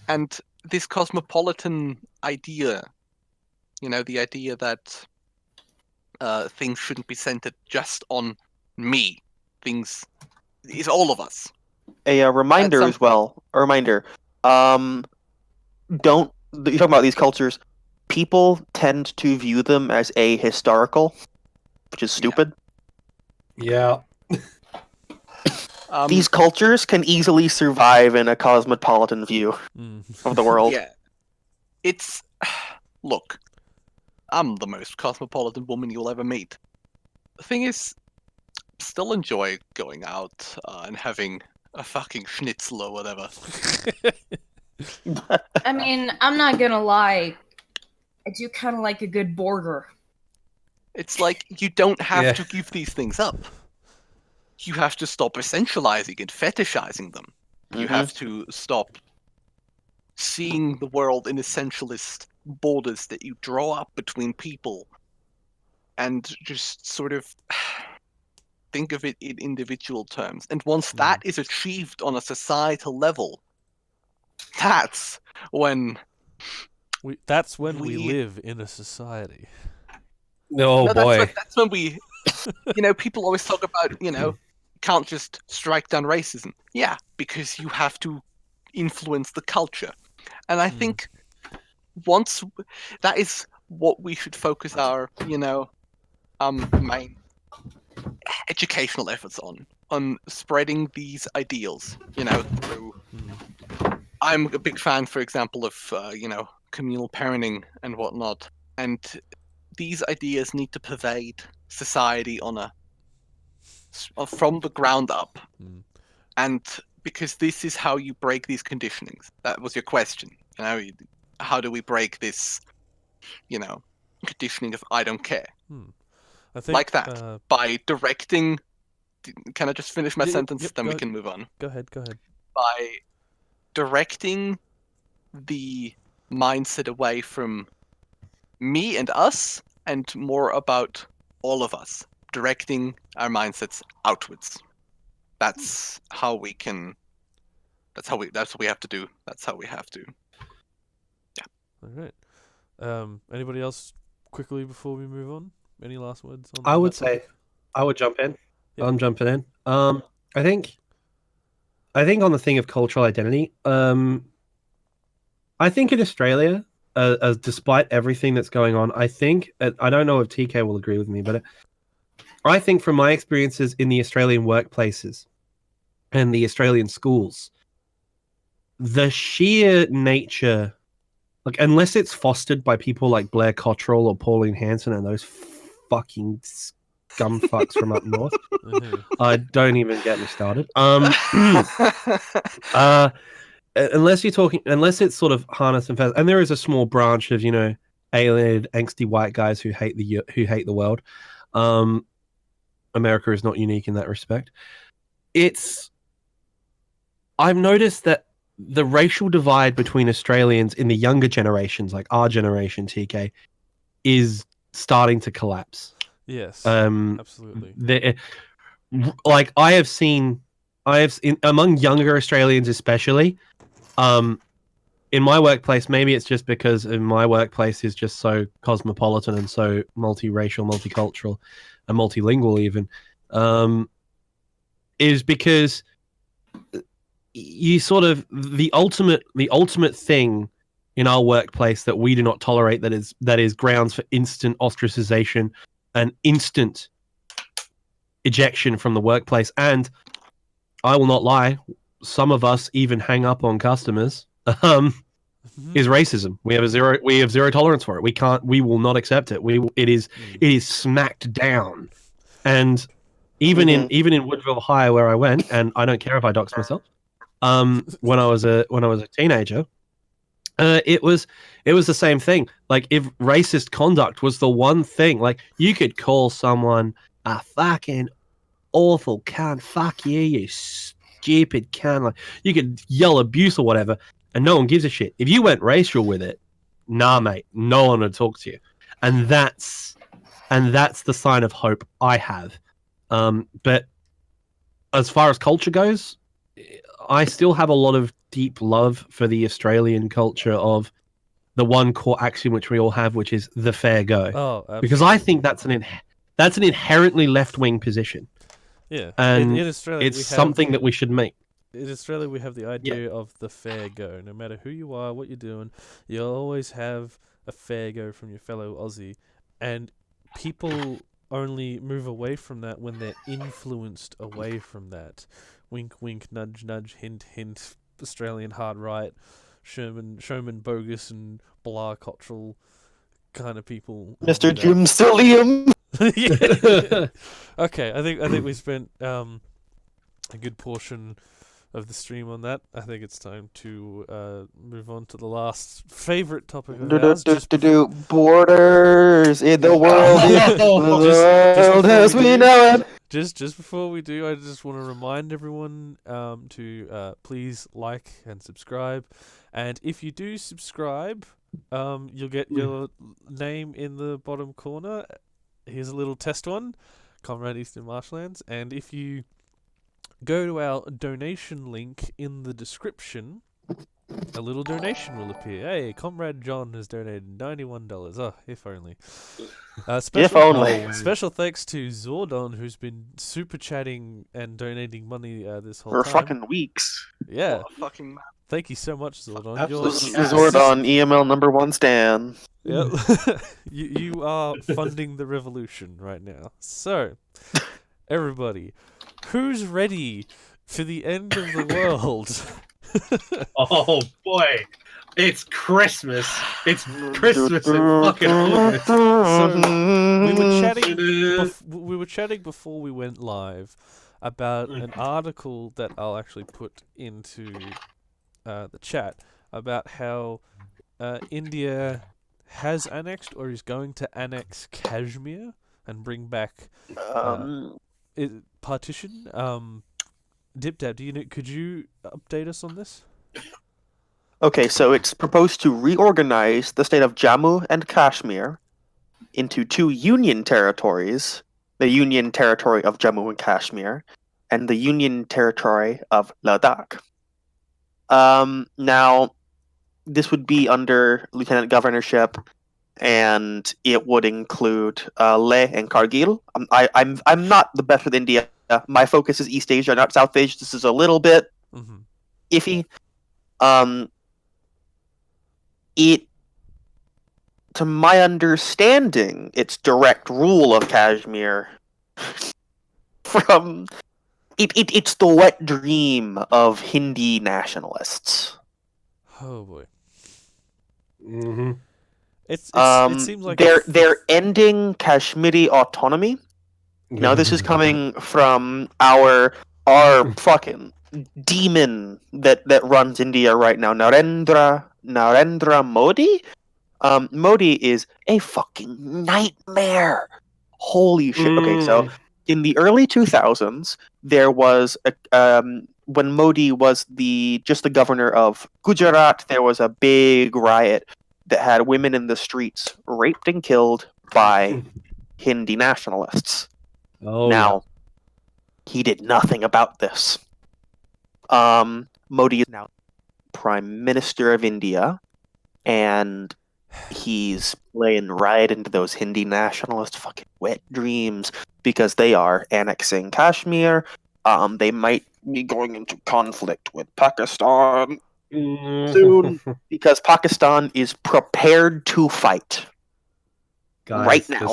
And this cosmopolitan idea, the idea that things shouldn't be centered just on me. Things is all of us. A reminder as well. A reminder. Don't you talk about these cultures? People tend to view them as ahistorical, which is stupid. Yeah. These cultures can easily survive in a cosmopolitan view of the world. Yeah. It's look. I'm the most cosmopolitan woman you'll ever meet. The thing is, still enjoy going out and having a fucking schnitzel or whatever. I mean, I'm not gonna lie. I do kind of like a good burger. It's like you don't have to give these things up. You have to stop essentializing and fetishizing them. You have to stop seeing the world in essentialist borders that you draw up between people, and just sort of think of it in individual terms. And once that is achieved on a societal level, that's when we live in a society. Oh boy. That's when we, people always talk about, can't just strike down racism. Yeah, because you have to influence the culture. And I think once that is what we should focus our, main educational efforts on spreading these ideals, through. I'm a big fan, for example, of communal parenting and whatnot, and these ideas need to pervade society from the ground up, and because this is how you break these conditionings. That was your question. How do we break this, conditioning of I don't care? I think Like that, by directing. Can I just finish my sentence? Yep, then we can move on. Go ahead. By directing the mindset away from me and us, and more about all of us, directing our mindsets outwards. That's how we can. That's what we have to do. That's how we have to. Yeah. All right. Anybody else quickly before we move on? Any last words? I would say, I would jump in. Yep. I'm jumping in. I think on the thing of cultural identity, I think in Australia, despite everything that's going on, I think, I don't know if TK will agree with me, but I think from my experiences in the Australian workplaces and the Australian schools, the sheer nature, like, unless it's fostered by people like Blair Cottrell or Pauline Hanson and those fucking scumfucks from up north, don't even get me started. Unless it's sort of harness and fast, and there is a small branch of alienated, angsty white guys who hate the world. America is not unique in that respect. I've noticed that the racial divide between Australians in the younger generations, like our generation, TK, is starting to collapse. Yes, absolutely. Like I have seen among younger Australians, especially, in my workplace. Maybe it's just because in my workplace is just so cosmopolitan and so multiracial, multicultural, and multilingual. Even is because you sort of the ultimate thing in our workplace that we do not tolerate, that is grounds for instant ostracization and instant ejection from the workplace. And I will not lie, some of us even hang up on customers, is racism. We have zero tolerance for it. We will not accept it. It is smacked down. And even in Woodville High, where I went, and I don't care if I dox myself, when I was a teenager, it was the same thing. Like, if racist conduct was the one thing, like, you could call someone a fucking awful cunt, fuck you stupid cunt, like, you could yell abuse or whatever, and no one gives a shit. If you went racial with it, nah, mate, no one would talk to you. And that's the sign of hope I have. But as far as culture goes, I still have a lot of deep love for the Australian culture of the one core axiom which we all have, which is the fair go. Oh, absolutely. Because I think that's an inherently left-wing position. Yeah, and in Australia, it's something that we should make. In Australia, we have the idea of the fair go. No matter who you are, what you're doing, you'll always have a fair go from your fellow Aussie. And people only move away from that when they're influenced away from that. Wink, wink, nudge, nudge, hint, hint. Australian hard right, Showman Bogus, and Blah Cottrell kind of people. Mr. Jim Stillium. Yeah. Okay, I think we spent a good portion of the stream on that. I think it's time to move on to the last favorite topic of ours. Borders in the world. The world as we know it. Just before we do, I just want to remind everyone to please like and subscribe. And if you do subscribe, you'll get your name in the bottom corner. Here's a little test one, Comrade Eastern Marshlands. And if you go to our donation link in the description, a little donation will appear. Hey, Comrade John has donated $91. Oh, if only. If only. Oh, Special thanks to Zordon, who's been super chatting and donating money this whole For time. fucking weeks. Yeah, What a fucking man. thank you so much, Zordon. Absolutely. You're- Zordon, EML #1 stan. Yep. you are funding the revolution right now. So, everybody, who's ready for the end of the world? Oh boy, it's Christmas. It's Christmas in fucking August. We were chatting before we went live about an article that I'll actually put into the chat about how India has annexed or is going to annex Kashmir and bring back partition. Dipdab, could you update us on this? Okay, so it's proposed to reorganize the state of Jammu and Kashmir into 2 union territories, the Union Territory of Jammu and Kashmir and the Union Territory of Ladakh. Now, this would be under lieutenant governorship, and it would include Leh and Kargil. I'm not the best with India. My focus is East Asia, not South Asia. This is a little bit iffy. It, to my understanding, it's direct rule of Kashmir from it's the wet dream of Hindi nationalists. Oh boy. Mm-hmm. It seems like they're ending Kashmiri autonomy. Now this is coming from our fucking demon that runs India right now, Narendra Modi. Modi is a fucking nightmare. Holy shit. Okay, so in the early 2000s, there was when Modi was just the governor of Gujarat, there was a big riot that had women in the streets raped and killed by Hindi nationalists. Now, he did nothing about this. Modi is now Prime Minister of India, and he's playing right into those Hindi nationalist fucking wet dreams because they are annexing Kashmir. They might be going into conflict with Pakistan soon because Pakistan is prepared to fight. Guys, right now.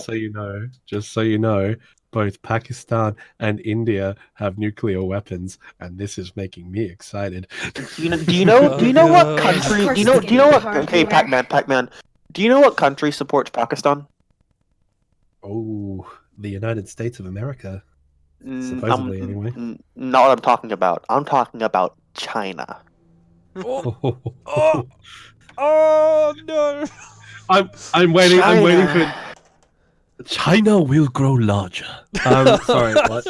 Just so you know, both Pakistan and India have nuclear weapons, and this is making me excited. Do you know what country? Do you know what? Okay, Pac-Man. Do you know what country supports Pakistan? Oh, the United States of America. Supposedly, anyway. Not what I'm talking about. I'm talking about China. Oh no! I'm waiting. I'm waiting for. China will grow larger. Sorry, what?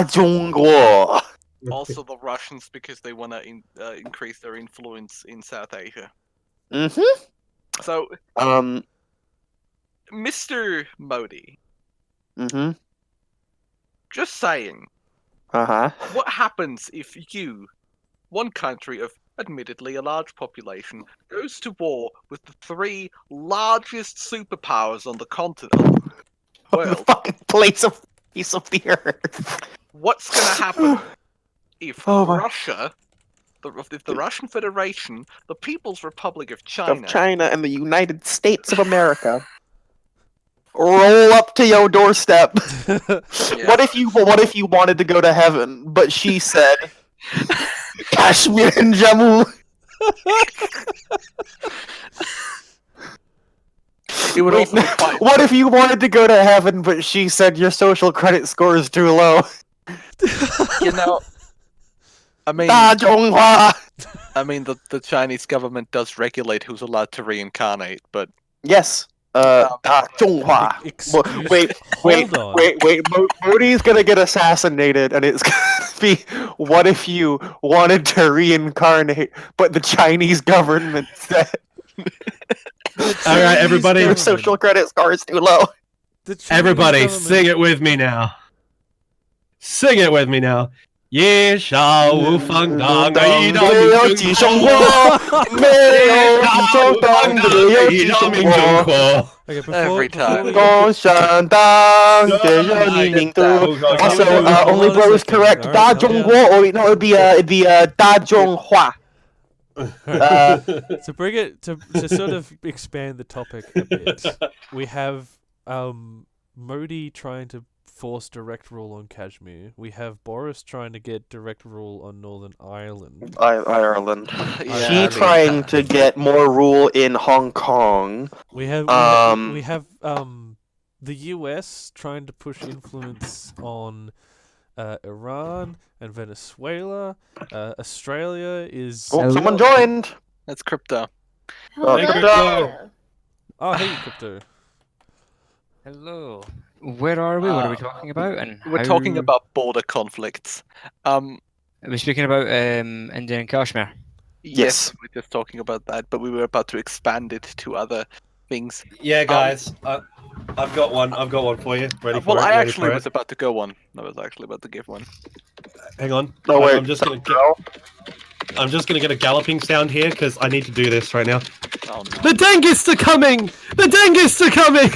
Zhongguo. Also the Russians, because they want to increase their influence in South Asia. Mm-hmm. So, Mr. Modi, Mm-hmm. just saying, Uh-huh. what happens if you, one country of admittedly a large population, goes to war with the 3 largest superpowers on the continent? The Well, fucking piece of the earth. what's going to happen if Oh my- Russia, if the Russian Federation, the People's Republic of China, Of China and the United States of America roll up to your doorstep? What if you wanted to go to heaven, but she said Kashmir and Jammu? it would also fight. What if you wanted to go to heaven, but she said your social credit score is too low? You know, I mean, Zhonghua. the Chinese government does regulate who's allowed to reincarnate, but Yes. Zhonghua. Hold on. Wait. Modi's gonna get assassinated, and it's gonna be, what if you wanted to reincarnate, but the Chinese government said All right, everybody. your social credit score is too low. Everybody, sing it with me now. Sing it with me now. 夜下无风荡，一没道明有几生灯活，没有几手当，没有几生明灯活。火。 Okay, Every time. 共产党得有你名度。Also, only bro is correct. 大中国, or no, it'd be 大中华. To bring it to sort of expand the topic a bit, we have Modi trying to force direct rule on Kashmir. We have Boris trying to get direct rule on Northern Ireland. Ireland. Yeah, She trying to get more rule in Hong Kong. We have the US trying to push influence on Iran and Venezuela. Australia is Oh, someone joined. that's crypto. Oh, Hello. oh hey crypto. Hello. Where are we? What are we talking about? And We're talking about border conflicts. Are we speaking about India and Kashmir? Yes. We're just talking about that, but we were about to expand it to other things. Yeah, guys, I've got one. I've got one for you. Ready for Well, it? I Ready actually for was it? about to go on. I was actually about to give one. Hang on. Oh, wait. I'm just gonna get a galloping sound here because I need to do this right now. Oh no. The Dengists are coming! The Dengists are coming!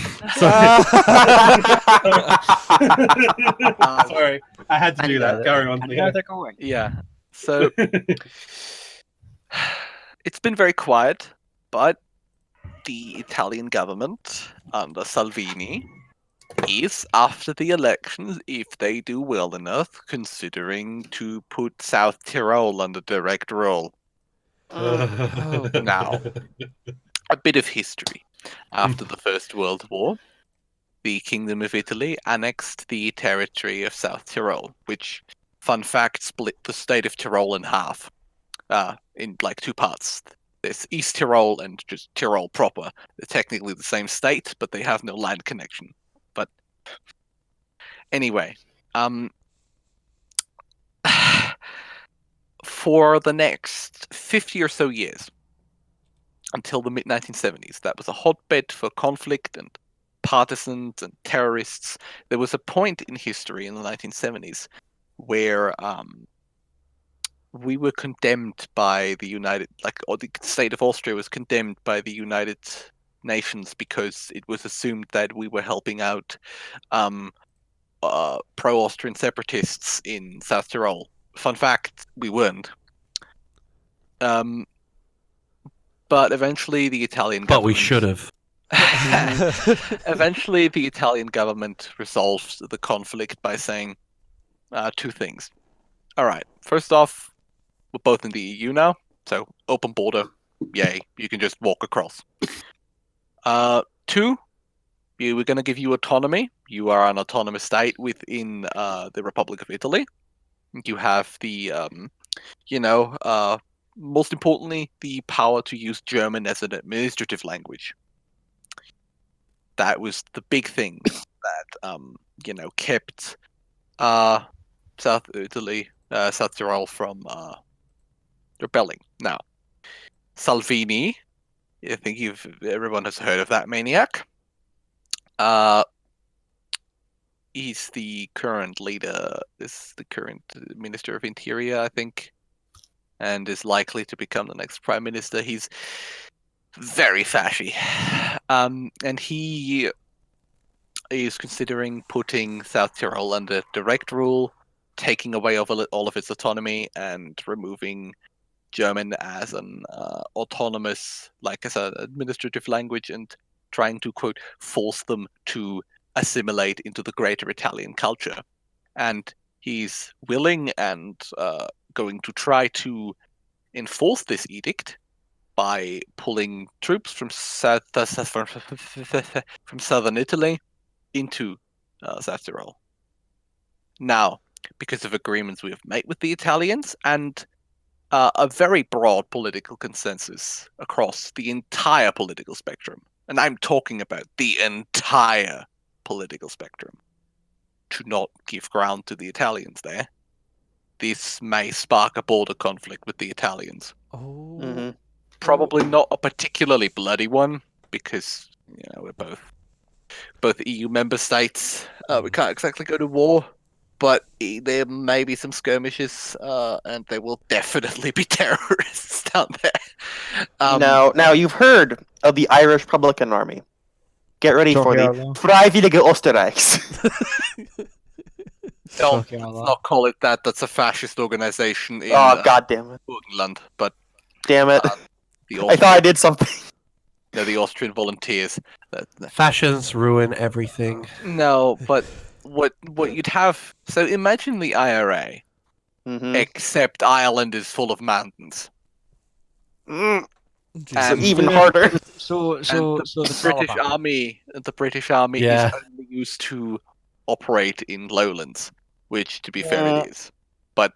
Sorry, I had to do that. Carry on. And how they're going? Yeah. So it's been very quiet, but the Italian government under Salvini is, after the elections, if they do well enough, considering to put South Tyrol under direct rule. Now, a bit of history. After the First World War, the Kingdom of Italy annexed the territory of South Tyrol, which, fun fact, split the state of Tyrol in half, in like two parts. There's East Tyrol and just Tyrol proper. They're technically the same state, but they have no land connection. But anyway, for the next 50 or so years, until the mid-1970s, that was a hotbed for conflict and partisans and terrorists. There was a point in history in the 1970s where we were condemned by the the state of Austria was condemned by the United Nations because it was assumed that we were helping out pro-Austrian separatists in South Tyrol. Fun fact, we weren't. But eventually the Italian government... But we should have. Eventually the Italian government resolved the conflict by saying two things. Alright, first off, we're both in the EU now, so open border, yay, you can just walk across. Two, we're going to give you autonomy. You are an autonomous state within the Republic of Italy. You have the, most importantly, the power to use German as an administrative language. That was the big thing that, kept South Tyrol from rebelling. Now, Salvini, I think everyone has heard of that maniac. He's the current leader, is the current Minister of Interior, I think, and is likely to become the next Prime Minister. He's very fashy. And he is considering putting South Tyrol under direct rule, taking away all of its autonomy, and removing German as an autonomous, as an administrative language, and trying to, quote, force them to assimilate into the greater Italian culture. And he's willing and going to try to enforce this edict by pulling troops from southern Italy into South Tyrol. Now, because of agreements we have made with the Italians and a very broad political consensus across the entire political spectrum, and I'm talking about the entire political spectrum, to not give ground to the Italians there, this may spark a border conflict with the Italians. Oh. Mm-hmm. Probably not a particularly bloody one, because we're both EU member states. We can't exactly go to war, but there may be some skirmishes, and there will definitely be terrorists down there. Now you've heard of the Irish Republican Army. Get ready for the Sorry, Freiwillige Österreichs. Don't Fucking let's hell, not call it that. That's a fascist organization in Oh, god damn it. Burgenland. But Damn it. the I thought I did something. the Austrian volunteers. Fashions ruin everything. No, but what you'd have? So imagine the IRA, Mm-hmm. except Ireland is full of mountains. So And- even harder. So And the the British Taliban. British Army Yeah. is only used to operate in lowlands, which, to be fair, Yeah. it is. But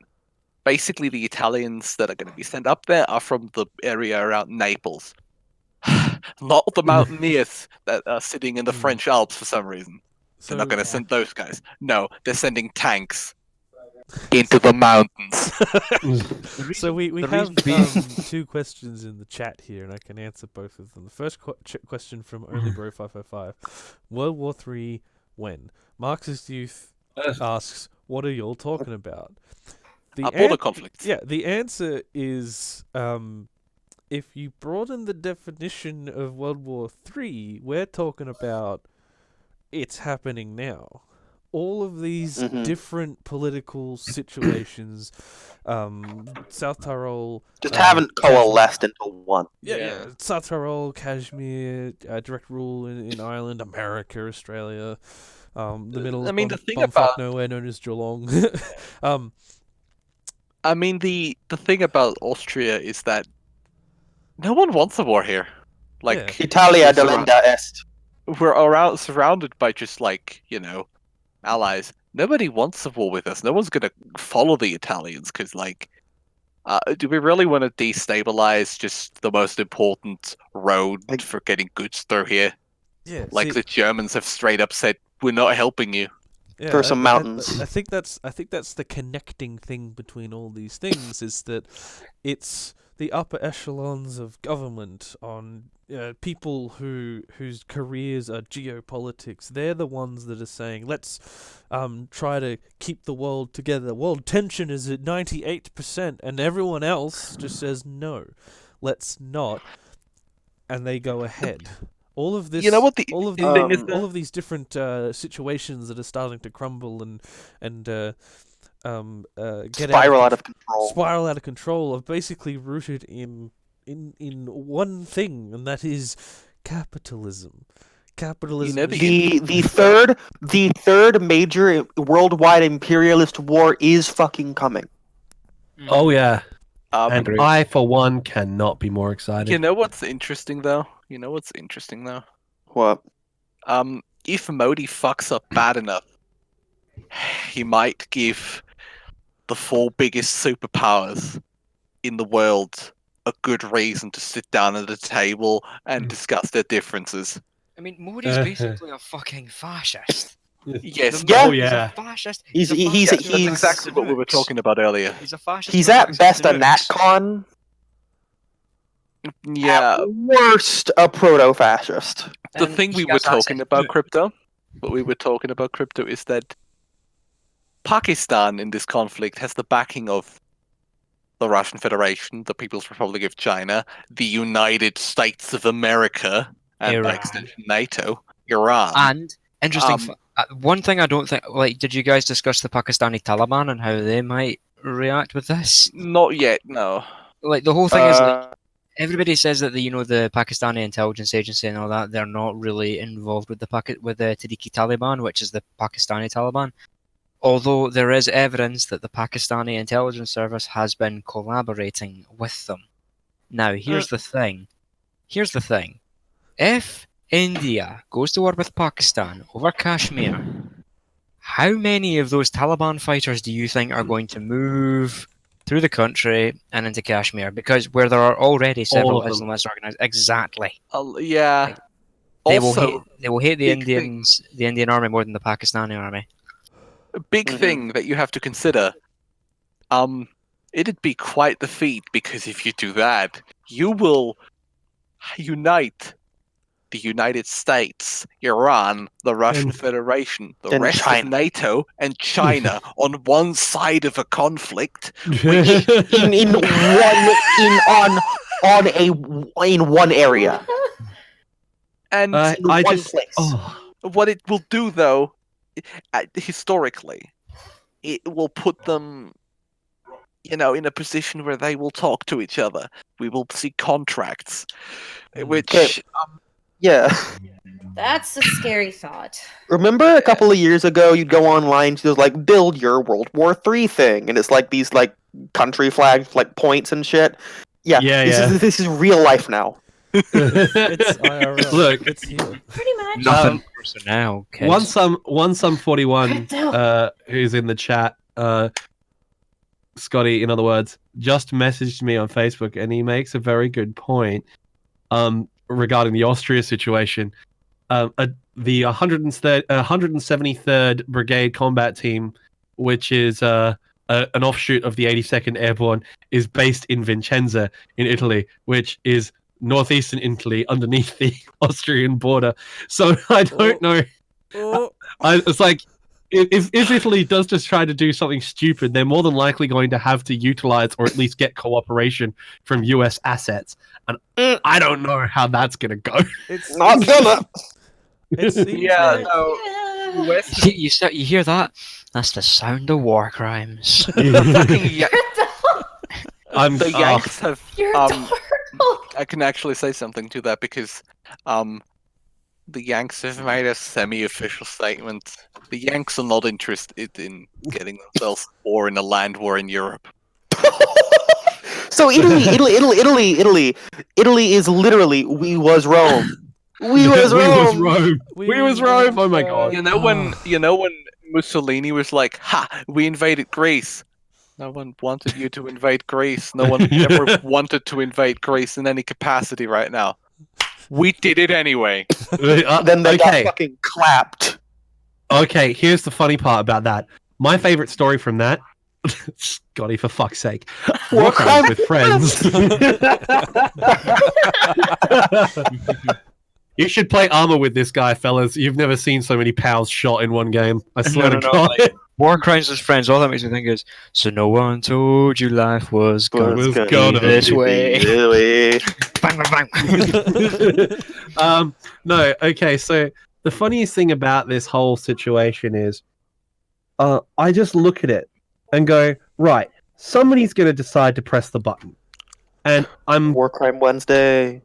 basically, the Italians that are going to be sent up there are from the area around Naples, not the mountaineers that are sitting in the French Alps for some reason. They're not going to send those guys. No, they're sending tanks into the mountains. So we the have reason 2 questions in the chat here, and I can answer both of them. The first question from OnlyBro505: World War III when? Marxist Youth asks, "What are y'all talking about?" Border conflicts. Yeah, the answer is if you broaden the definition of World War III, we're talking about it's happening now. All of these different political situations, South Tyrol, Just haven't coalesced into one. yeah, South Tyrol, Kashmir, direct rule in Ireland, America, Australia, the middle. I mean, the thing bumfuck about- nowhere known as Geelong. I mean, the thing about Austria is that no one wants a war here. Like, Italia It's around- delenda est. we're surrounded by just allies. Nobody wants a war with us. No one's gonna follow the Italians because, do we really want to destabilize just the most important road for getting goods through here? Yeah, Like the Germans have straight up said, "We're not helping you." yeah, There are some mountains. I think that's the connecting thing between all these things is that it's the upper echelons of government on people whose careers are geopolitics. They're the ones that are saying, let's try to keep the world together. World tension is at 98%, and everyone else just says no, let's not, and they go ahead. All of this, You know what the all of thing is, all of these different situations that are starting to crumble and get Spiral out of control. spiral out of control are basically rooted in one thing, and that is capitalism. Capitalism. You know, is- The third major worldwide imperialist war is fucking coming. Oh yeah, and um, I for one cannot be more excited. you know what's interesting though? What? If Modi fucks up bad enough, he might give the 4 biggest superpowers in the world a good reason to sit down at a table and discuss their differences. I mean, Modi's basically a fucking fascist. Yes, The Yeah. man Oh, is yeah. a fascist. He's- a he's- fascist that's who he's- attacks exactly what we were nukes. talking about earlier. He's a fascist. He's who at attacks best a nukes. NatCon. Yeah, At worst a proto-fascist. the And thing he we were has access talking to about it. crypto, is that Pakistan in this conflict has the backing of the Russian Federation, the People's Republic of China, the United States of America, and by Iran. extension NATO, Iran. And interesting, Um, one thing I don't think, did you guys discuss the Pakistani Taliban and how they might react with this? Not yet, no. Like the whole thing is, Uh, everybody says that the Pakistani intelligence agency and all that, they're not really involved with the Tehrik Taliban, which is the Pakistani Taliban. Although there is evidence that the Pakistani intelligence service has been collaborating with them. Now, here's the thing. If India goes to war with Pakistan over Kashmir, how many of those Taliban fighters do you think are going to move through the country and into Kashmir? Because where there are already several of them. Islamist organizations, exactly. Yeah. They Also, will hate the big thing. Indians, the Indian army more than the Pakistani army. a big Mhm. thing that you have to consider. It'd be quite the feat because if you do that, you will unite the United States, Iran, the Russian And- Federation, the and rest China. of NATO, and China on one side of a conflict. in one area. And I one just place. what it will do, though, historically, it will put them, in a position where they will talk to each other. We will see contracts, which Okay. Yeah. That's a scary thought. Remember a couple of years ago, you'd go online to like build your World War III thing, and it's like these like country flags, like points and shit. Yeah, Yeah, this is real life now. It's IRL. Look. It's here. Pretty much. Nothing personal, kids. One some 41 Crypto. who's in the chat, Scotty, in other words, just messaged me on Facebook, and he makes a very good point regarding the Austria situation. The 173rd Brigade Combat Team, which is an offshoot of the 82nd Airborne, is based in Vicenza in Italy, which is northeastern Italy underneath the Austrian border. So I don't know. Oh, It's like if Italy does just try to do something stupid, they're more than likely going to have to utilize or at least get cooperation from US assets. And I don't know how that's going to go. it's Not gonna. It seems Yeah, like- no. Yeah. You hear that? That's the sound of war crimes. Fucking I'm the Yanks have. You're adorable. I can actually say something to that because the Yanks have made a semi-official statement. The Yanks are not interested in getting themselves war in a land war in Europe. So Italy is literally we was Rome. We was Rome. We was Rome. Oh my god. You know when Mussolini was like, "Ha! We invaded Greece." No one wanted you to invade Greece. No one ever wanted to invade Greece in any capacity right now. We did it anyway. Then they okay. got fucking clapped. Okay, here's the funny part about that. My favorite story from that, Scotty, for fuck's sake, war crimes with friends. You should play armor with this guy, fellas. You've never seen so many pals shot in one game. I swear to God. War crimes with friends. All that makes me think is, so no one told you life was gonna Was be gonna this be way. Really? Bang, bang, bang. No, okay, so the funniest thing about this whole situation is I just look at it and go, right, somebody's going to decide to press the button. And War Crime Wednesday.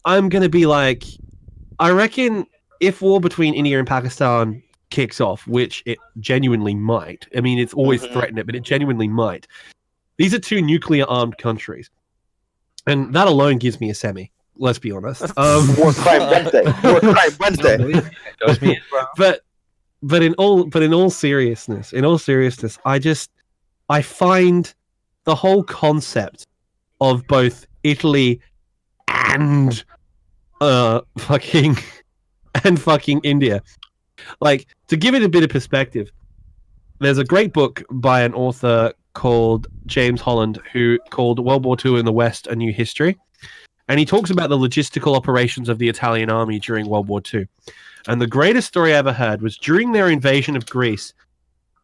I'm going to be like, I reckon if war between India and Pakistan kicks off, which it genuinely might, I mean, it's always threatened it, but it genuinely might. These are two nuclear-armed countries. And that alone gives me a semi, let's be honest. War Crime Wednesday. War Crime Wednesday. But in all seriousness, I find the whole concept of both Italy and fucking India. Like, to give it a bit of perspective, there's a great book by an author called James Holland called World War II in the West, A New History. And he talks about the logistical operations of the Italian army during World War II. And the greatest story I ever heard was during their invasion of Greece,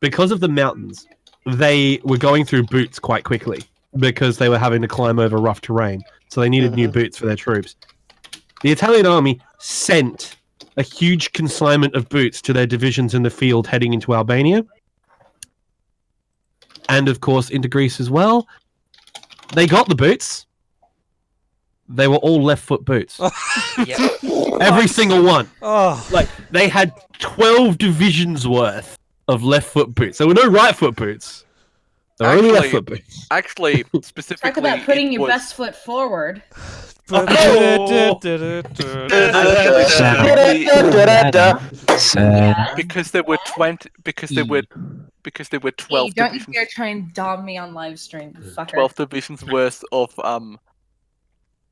because of the mountains, they were going through boots quite quickly because they were having to climb over rough terrain. So they needed new boots for their troops. The Italian army sent a huge consignment of boots to their divisions in the field heading into Albania. And, of course, into Greece as well. They got the boots. They were all left-foot boots. Every single one. Oh, Like, they had 12 divisions worth of left-foot boots. There were no right-foot boots. There were only Actually- left-foot boots. Actually, specifically, Talk about putting it your was- best foot forward. Sad. because there were 20 because there were Hey, 12 don't you divisions, dare try and dom me on live stream, you fucker. 12 divisions worth of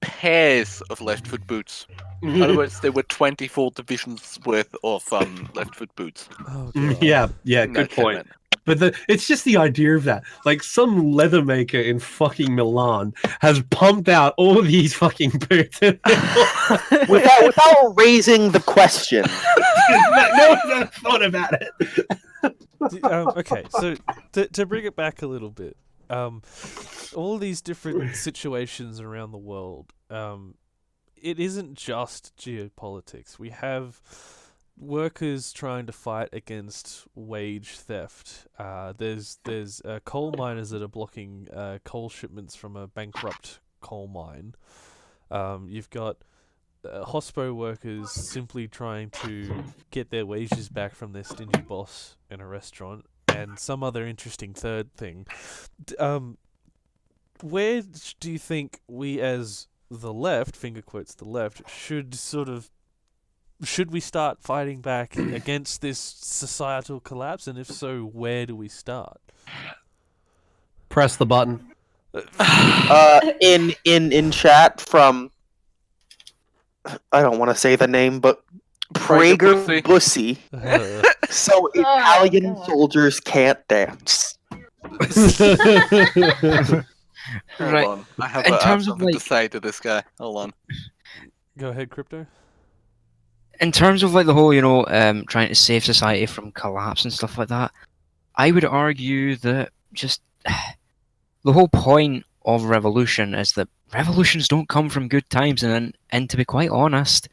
pairs of left foot boots. In other words, there were 24 divisions worth of left foot boots. Oh, God. Yeah, in good that point. shipment. But it's just the idea of that. Like, some leather maker in fucking Milan has pumped out all of these fucking boots. without raising the question. No one's ever thought about it. Okay, so to bring it back a little bit, all these different situations around the world, it isn't just geopolitics. We have workers trying to fight against wage theft. There's coal miners that are blocking coal shipments from a bankrupt coal mine. You've got hospo workers simply trying to get their wages back from their stingy boss in a restaurant, and some other interesting third thing. Where do you think we as the left, finger quotes the left, should we start fighting back against this societal collapse, and if so, where do we start? Press the button. In chat from, I don't want to say the name, but Prager Bussy. So Italian soldiers can't dance. Right. Hold on. I have In terms of, something to like- say to this guy. Hold on. Go ahead, Crypto. In terms of like the whole, trying to save society from collapse and stuff like that, I would argue that just the whole point of revolution is that revolutions don't come from good times, and to be quite honest,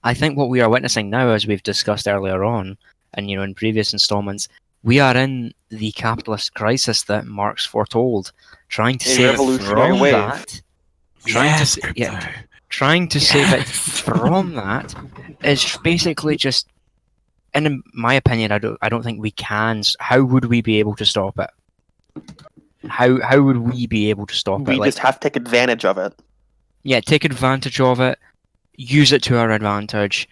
I think what we are witnessing now, as we've discussed earlier on, and in previous installments, we are in the capitalist crisis that Marx foretold. Trying to save it from that, trying to save it from that is basically just, and in my opinion, I don't think we can. How would we be able to stop it? How would we be able to stop it? We just have to take advantage of it. Yeah, take advantage of it, use it to our advantage,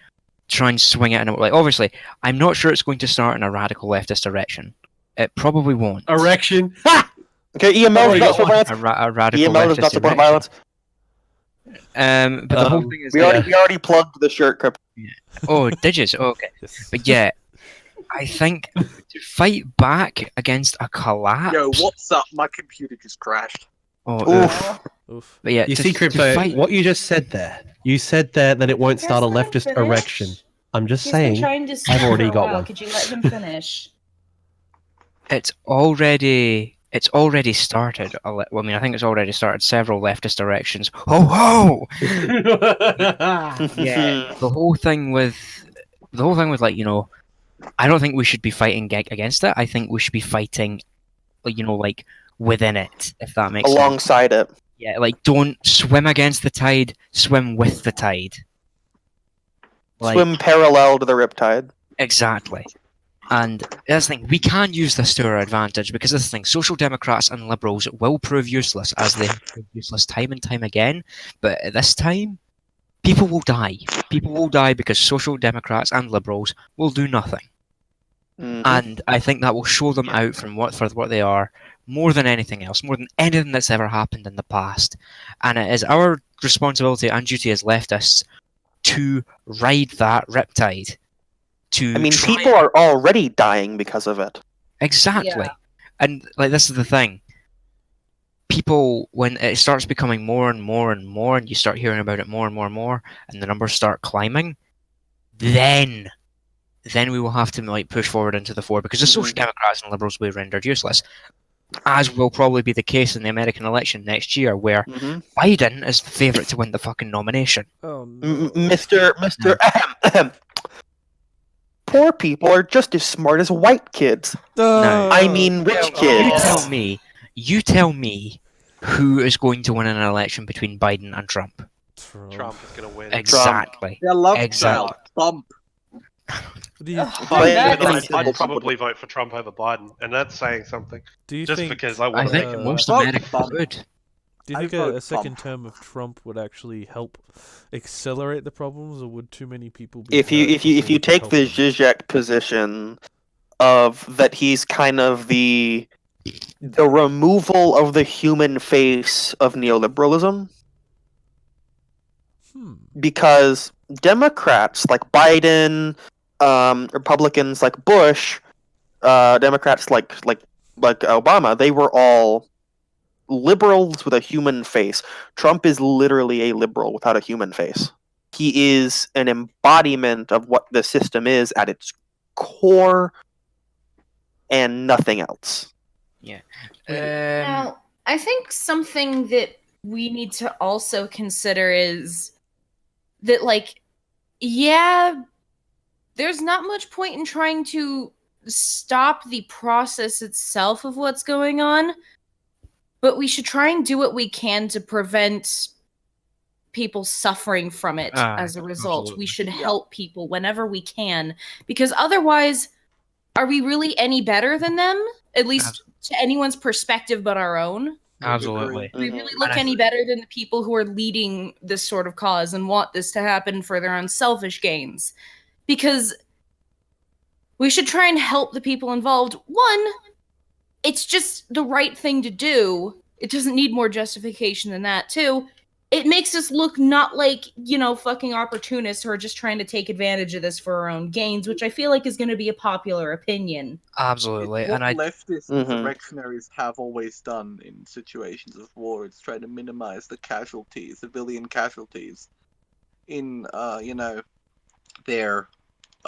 try and swing it in. Like, obviously, I'm not sure it's going to start in a radical leftist direction. It probably won't. Erection. Okay, EML does not support violence. A radical EML does leftist not support direction. violence. But the whole thing is, We already plugged the shirt. oh, did you? Oh, okay. Yes. But yeah, I think to fight back against a collapse. Yo, what's up? My computer just crashed. Oh, Oof. Oof. but yeah, You to- see, to Crypto, fight- what you just said there. You said there that it won't Guys, start a let him leftist finish. erection. I'm just He's been saying. trying to speak I've already for a got while. one. Could you let him finish? It's already started. I mean, I think it's already started several leftist directions. Ho ho! Yeah, the whole thing with like, I don't think we should be fighting against it. I think we should be fighting, like within it, if that makes sense. Alongside it. Yeah, like don't swim against the tide, swim with the tide. Like, Swim parallel to the riptide. exactly. And that's the thing, we can use this to our advantage, because this thing, social democrats and liberals will prove useless, as they have proved useless time and time again. But at this time, people will die. People will die because social democrats and liberals will do nothing. Mhm. And I think that will show them out for what they are, more than anything else, more than anything that's ever happened in the past. And it is our responsibility and duty as leftists to ride that riptide. I mean, people are already dying because of it. Exactly. Yeah. And like, this is the thing. People, when it starts becoming more and more and more, and you start hearing about it more and more and more, and the numbers start climbing, then we will have to like push forward into the fore, because the social democrats and liberals will be rendered useless, as will probably be the case in the American election next year, where Mhm. Biden is the favourite to win the fucking nomination. Oh no. Mr. Poor people are just as smart as white kids. No. I mean, rich kids. You tell me who is going to win an election between Biden and Trump. Trump is going to win. Exactly. I love Exactly. Trump. Do you, I'd probably vote for Trump over Biden, and that's saying something. do you Just think because I I want think to. most vote Americans Trump. would. Do you I think vote a second Trump. term of Trump would actually help accelerate the problems, or would too many people be If you hurt if you if before you we could take help the them? Zizek position of that he's kind of the removal of the human face of neoliberalism, because Democrats like Biden, Republicans like Bush, Democrats like Obama, they were all liberals with a human face. Trump is literally a liberal without a human face. He is an embodiment of what the system is at its core and nothing else. Yeah. Now, I think something that we need to also consider is that, like, yeah, there's not much point in trying to stop the process itself of what's going on, but we should try and do what we can to prevent people suffering from it as a result. Absolutely. We should help people whenever we can, because otherwise, are we really any better than them? At least to anyone's perspective but our own. Absolutely. Do we really look any better than the people who are leading this sort of cause and want this to happen for their own selfish gains? Because we should try and help the people involved. One, it's just the right thing to do. It doesn't need more justification than that. Two, it makes us look not like, fucking opportunists who are just trying to take advantage of this for our own gains, which I feel like is going to be a popular opinion. Absolutely. It's what And leftist insurrectionaries have always done in situations of war. It's try to minimize the casualties, civilian casualties, in their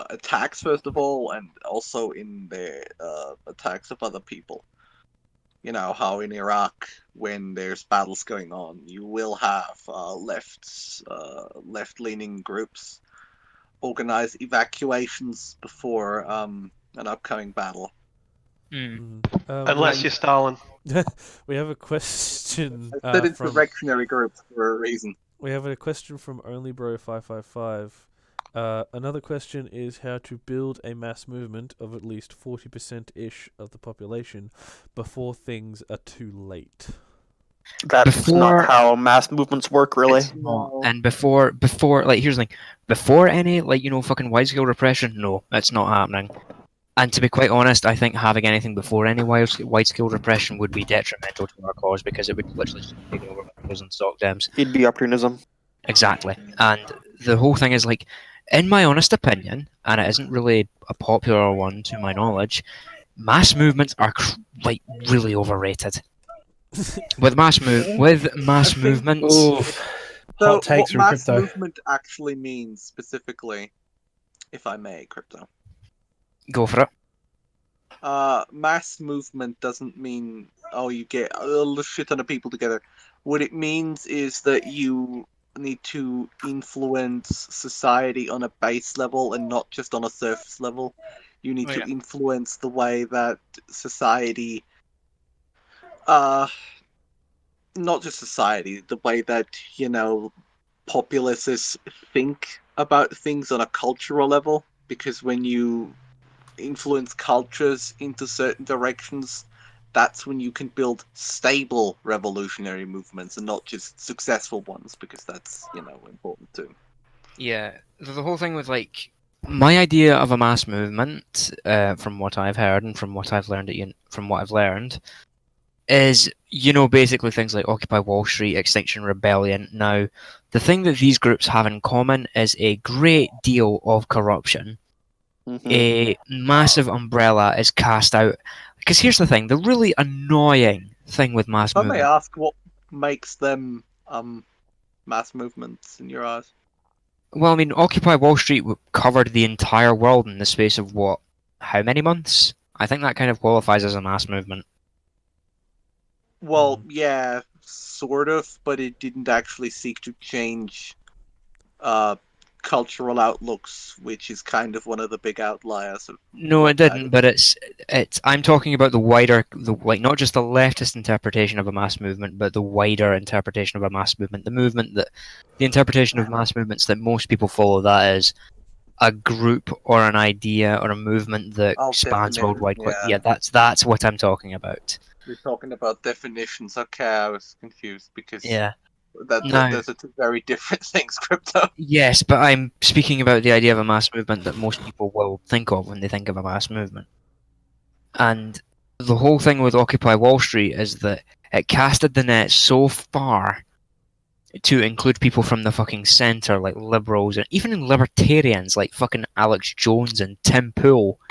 attacks first of all, and also in their attacks of other people. You know how in Iraq, when there's battles going on, you will have left-leaning groups organize evacuations before an upcoming battle. Unless you're Stalin. We have a question. I said insurrectionary groups for a reason. We have a question from OnlyBro555. Another question is how to build a mass movement of at least 40%-ish of the population before things are too late. That's not how mass movements work, really. And before, like, here's the thing. Before any, fucking wide-scale repression, no, it's not happening. And to be quite honest, I think having anything before any wide-scale repression would be detrimental to our cause, because it would literally just take over Mongols and stock dems. It'd be opportunism. Exactly. And the whole thing is, like, in my honest opinion, and it isn't really a popular one to my knowledge, mass movements are really overrated. With mass movements. So Hot takes what from mass Crypto. movement actually means specifically, if I may, Crypto. Go for it. Mass movement doesn't mean you get a shit ton of people together. What it means is that you need to influence society on a base level and not just on a surface level. You need to influence the way that society, not just society, the way that, populaces think about things on a cultural level. Because when you influence cultures into certain directions, that's when you can build stable revolutionary movements and not just successful ones, because that's, important too. Yeah, the whole thing with, my idea of a mass movement, from what I've heard and from what I've learned is, basically things like Occupy Wall Street, Extinction Rebellion. Now, the thing that these groups have in common is a great deal of corruption. A massive umbrella is cast out. Because here's the thing, the really annoying thing with mass If I may movement... ask, what makes them mass movements in your eyes? Well, I mean, Occupy Wall Street covered the entire world in the space of, how many months? I think that kind of qualifies as a mass movement. Well, yeah, sort of, but it didn't actually seek to change cultural outlooks, which is kind of one of the big outliers. No, it didn't, but it's. I'm talking about the wider, not just the leftist interpretation of a mass movement, but the wider interpretation of a mass movement. The interpretation of mass movements that most people follow, that is a group or an idea or a movement that spans worldwide. Yeah, that's what I'm talking about. You're talking about definitions. Okay, I was confused because Yeah. Those are two very different things, Crypto. Yes, but I'm speaking about the idea of a mass movement that most people will think of when they think of a mass movement. And the whole thing with Occupy Wall Street is that it casted the net so far to include people from the fucking centre, like liberals, and even libertarians like fucking Alex Jones and Tim Pool,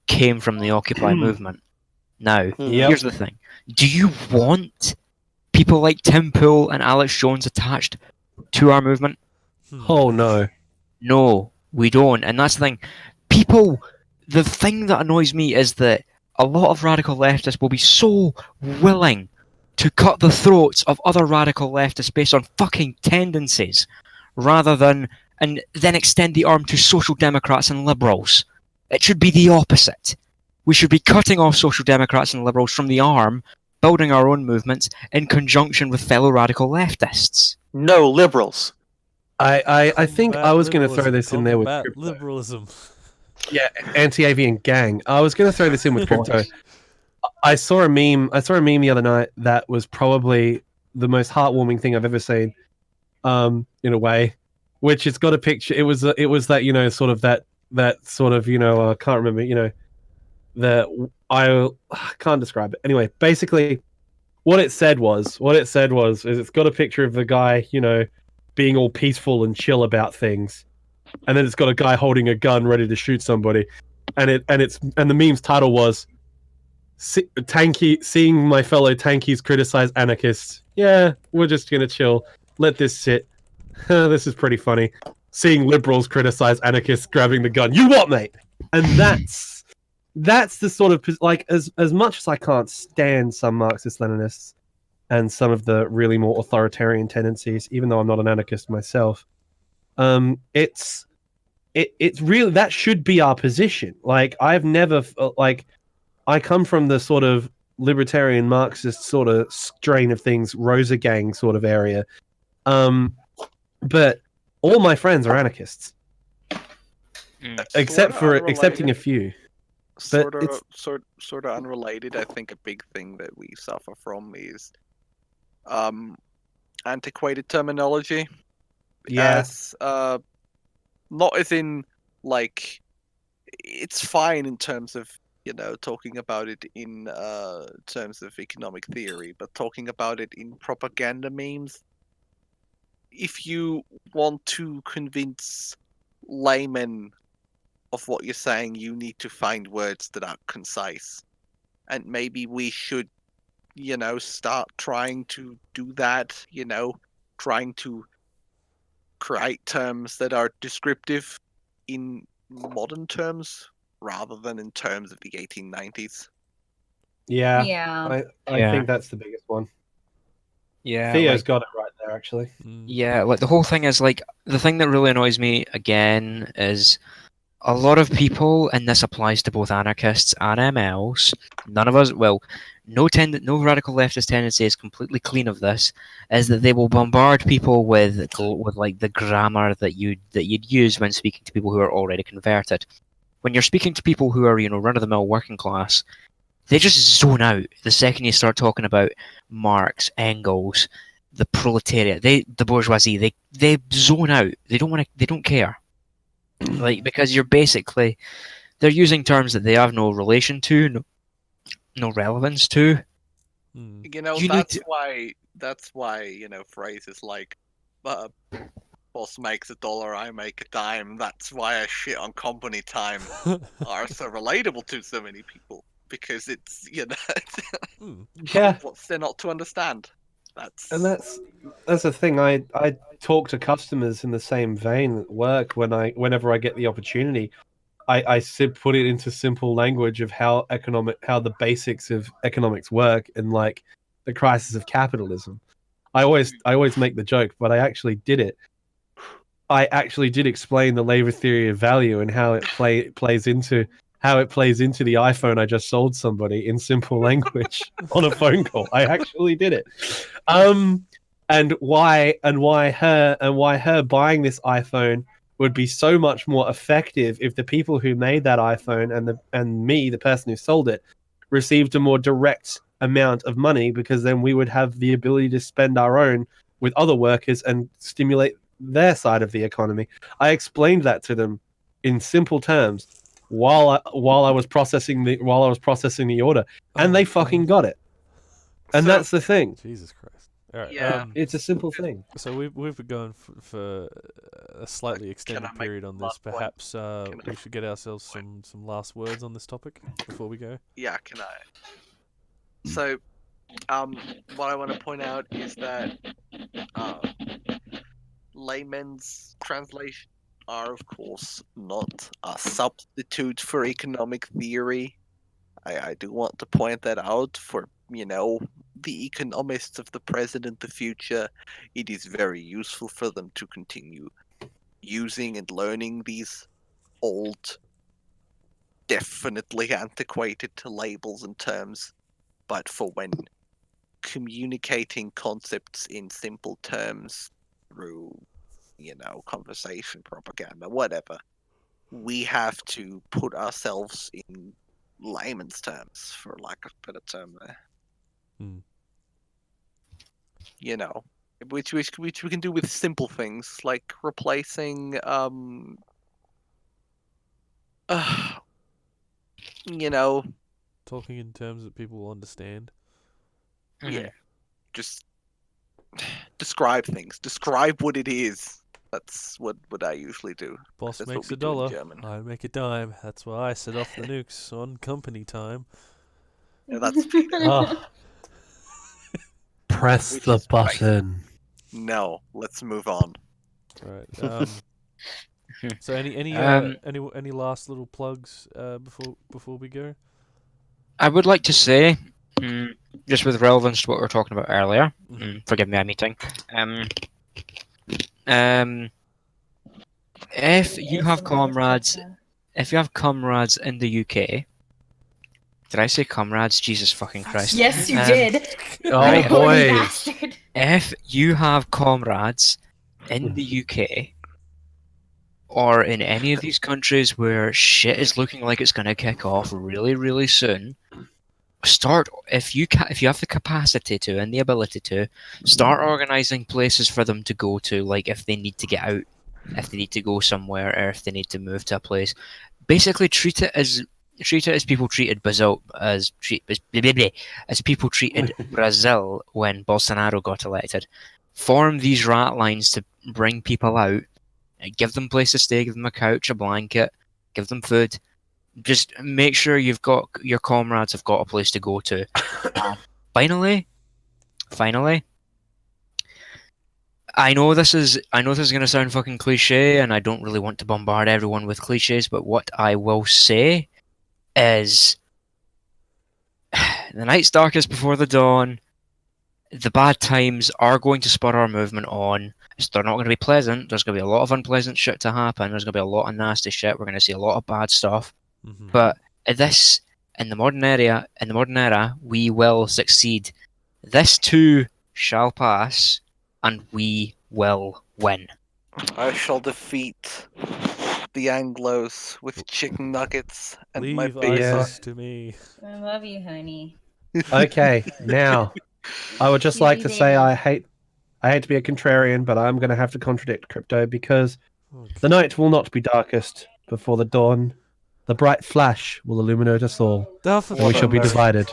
came from the Occupy movement. Now, Yep. here's the thing. Do you want people like Tim Pool and Alex Jones attached to our movement? Oh no. No, we don't. And that's the thing. The thing that annoys me is that a lot of radical leftists will be so willing to cut the throats of other radical leftists based on fucking tendencies, rather than, and then extend the arm to social democrats and liberals. It should be the opposite. We should be cutting off social democrats and liberals from the arm, building our own movements in conjunction with fellow radical leftists. No, liberals. I think I was going to throw Liberalism, this in there with combat crypto. liberalism. Yeah, anti-avian gang. I was going to throw this in with crypto. I saw a meme the other night that was probably the most heartwarming thing I've ever seen, in a way, which it's got a picture. It was that, sort of that sort of, I can't remember, I can't describe it. Anyway, basically what it said was is it's got a picture of the guy, being all peaceful and chill about things. And then it's got a guy holding a gun ready to shoot somebody. And the meme's title was seeing my fellow tankies criticize anarchists. Yeah, we're just gonna chill. Let this sit. This is pretty funny. Seeing liberals criticize anarchists grabbing the gun. You what, mate? And that's the sort of, like, as much as I can't stand some Marxist-Leninists and some of the really more authoritarian tendencies, even though I'm not an anarchist myself, it's really, that should be our position. Like, I've never, I come from the sort of libertarian Marxist sort of strain of things, Rosa Gang sort of area. But all my friends are anarchists, excepting a few. Sort of unrelated. I think a big thing that we suffer from is antiquated terminology. Yes. Not as in, like, it's fine in terms of, talking about it in terms of economic theory, but talking about it in propaganda memes, if you want to convince laymen of what you're saying, you need to find words that are concise. And maybe we should, start trying to do that, trying to create terms that are descriptive in modern terms rather than in terms of the 1890s. Yeah. Yeah. I think that's the biggest one. Yeah, Theo's got it right there, actually. Yeah, like the whole thing is, like, the thing that really annoys me again is a lot of people, and this applies to both anarchists and MLs. None of us, well, no radical leftist tendency is completely clean of this. Is that they will bombard people with like the grammar that you'd use when speaking to people who are already converted. When you're speaking to people who are, run-of-the-mill working class, they just zone out the second you start talking about Marx, Engels, the proletariat, the bourgeoisie. They zone out. They don't care. Like, because they're using terms that they have no relation to, no relevance to. That's why phrases like boss makes $1, I make a dime, that's why I shit on company time are so relatable to so many people, because it's what's there not to understand. That's the thing. I talk to customers in the same vein at work whenever I get the opportunity. I put it into simple language of how the basics of economics work, and like the crisis of capitalism. I always make the joke, but I actually did it. I actually did explain the labor theory of value and how it plays into the iPhone I just sold somebody in simple language on a phone call. I actually did it. And why her buying this iPhone would be so much more effective if the people who made that iPhone and me, the person who sold it, received a more direct amount of money, because then we would have the ability to spend our own with other workers and stimulate their side of the economy. I explained that to them in simple terms while I was processing the order, and they fucking got it. And that's the thing. Jesus Christ. All right. Yeah. It's a simple thing. So we've been going for a slightly I extended make period on this. last point? Perhaps Can I- we should get ourselves some last words on this topic before we go. Yeah, can I? So, what I want to point out is that layman's translation are, of course, not a substitute for economic theory. I do want to point that out for, the economists of the present and the future. It is very useful for them to continue using and learning these old, definitely antiquated labels and terms. But for when communicating concepts in simple terms through, conversation, propaganda, whatever, we have to put ourselves in layman's terms, for lack of a better term there. Hmm. Which we can do with simple things like replacing Talking in terms that people will understand. yeah, just describe things. Describe what it is. That's what I usually do. Boss That's makes what we a do in dollar. German. I make a dime. That's why I set off the nukes on company time. Yeah, that's Oh. Press Which the is right. button. No, let's move on. Right. So any last little plugs before we go? I would like to say, just with relevance to what we were talking about earlier, Mhm. forgive me, I'm eating. If you have comrades in the UK, did I say comrades? Jesus fucking Christ! Yes, you Um, did. Oh Right. You boy. bastard. If you have comrades in the UK or in any of these countries where shit is looking like it's going to kick off really, really soon, if you have the capacity to and the ability to, start organizing places for them to go to, like if they need to get out, if they need to go somewhere, or if they need to move to a place. Basically, treat it as people treated Brazil as people treated Brazil when Bolsonaro got elected. Form these rat lines to bring people out, give them a place to stay, give them a couch, a blanket, give them food. Just make sure you've got your comrades have got a place to go to. Finally, I know this is going to sound fucking cliche, and I don't really want to bombard everyone with cliches, but what I will say is, the night's darkest before the dawn. The bad times are going to spur our movement on. They're not going to be pleasant. There's going to be a lot of unpleasant shit to happen. There's going to be a lot of nasty shit. We're going to see a lot of bad stuff. Mhm. But in the modern era, we will succeed. This too shall pass, and we will win. I shall defeat the Anglos with chicken nuggets and my Leave big ISIS to me. I love you, honey. Okay, now I would just You like do, to say David. I hate to be a contrarian, but I'm going to have to contradict Crypto because Okay. the night will not be darkest before the dawn. The bright flash will illuminate us all, and we shall be divided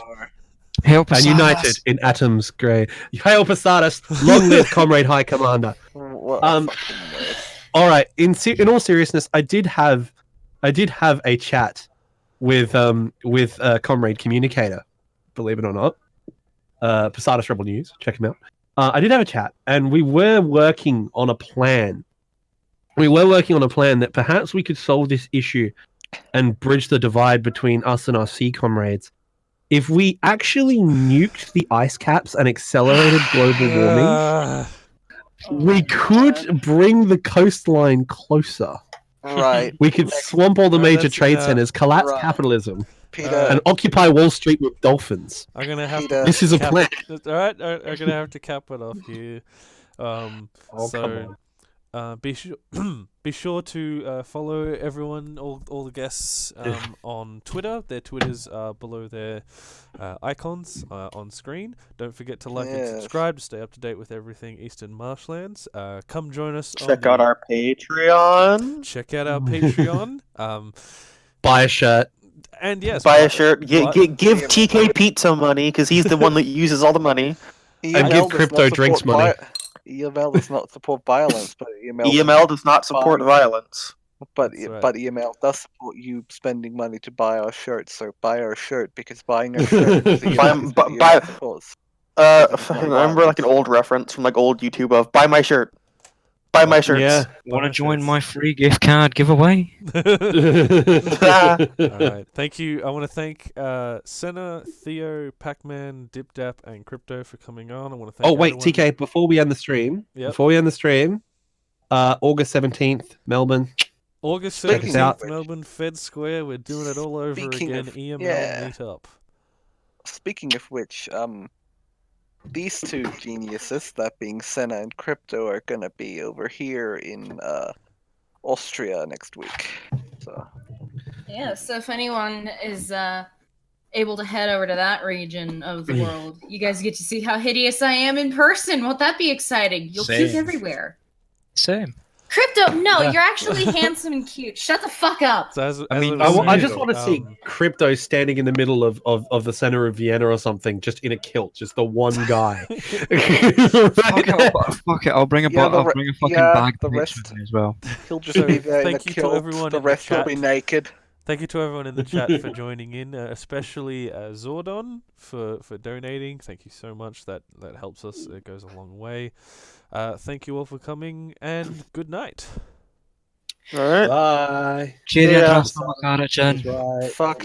Hail and Posadas! united in atoms grey. Hail Posadas! Long live Comrade High Commander. What Um, a fucking nerd. All right. In all seriousness, I did have a chat with Comrade Communicator, believe it or not. Posadas Rebel News. Check him out. I did have a chat, and we were working on a plan. That perhaps we could solve this issue and bridge the divide between us and our sea comrades if we actually nuked the ice caps and accelerated global warming. We could bring the coastline closer. Right. We could swamp all the major that's trade enough. centers, collapse Right. capitalism, Peter, and occupy Wall Street with dolphins. I'm gonna have Peter. to. This is a cap plan. All right, I'm gonna have to cap it off here. Come So on. be sure to follow everyone, all the guests on Twitter. Their Twitters are below their icons on screen. Don't forget to like and Yes. subscribe to stay up to date with everything Eastern Marshlands. Come join us. Check out our Patreon. Check out our Patreon. Buy a shirt. And yes, Buy a shirt. buy- Give TK Pete some money because he's the one that uses all the money. And give crypto drinks money. EML does not support violence, but EML does not support violence. But That's right. but EML does support you spending money to buy our shirts. So buy our shirt because buying a shirt is Buy- supports. I remember like an old reference from like old YouTube of buy my shirt. Buy my shirts. Yeah. Want to join my free gift card giveaway? All right. Thank you. I want to thank Senna, Theo, Pac-Man, DipDap, and Crypto for coming on. I want to thank Oh wait, everyone. TK, before we end the stream, August 17th, Melbourne. August Check us out. 17th, Melbourne, Fed Square. We're doing it all over Speaking again. of- EML yeah. meetup. Speaking of which, these two geniuses, that being Senna and Crypto, are gonna be over here in Austria next week. So Yeah, so if anyone is able to head over to that region of the world, you guys get to see how hideous I am in person. Won't that be exciting? You'll puke Same. everywhere. Same. Crypto, no, Yeah. you're actually handsome and cute. Shut the fuck up. So as I mean, was I saying, just want to see Crypto standing in the middle of the center of Vienna or something, just in a kilt, just the one guy. Fuck it, I'll bring a Yeah, I'll bring a fucking bag the picture rest- with me as well. he'll just So be there in a thank you to kilt. everyone The in the rest will be chat. naked. Thank you to everyone in the chat for joining in, especially Zordon for donating. Thank you so much. That helps us. It goes a long way. Thank you all for coming, and good night. All right. Bye. Cheerio, Yeah. Trust, Chin. Right. Fuck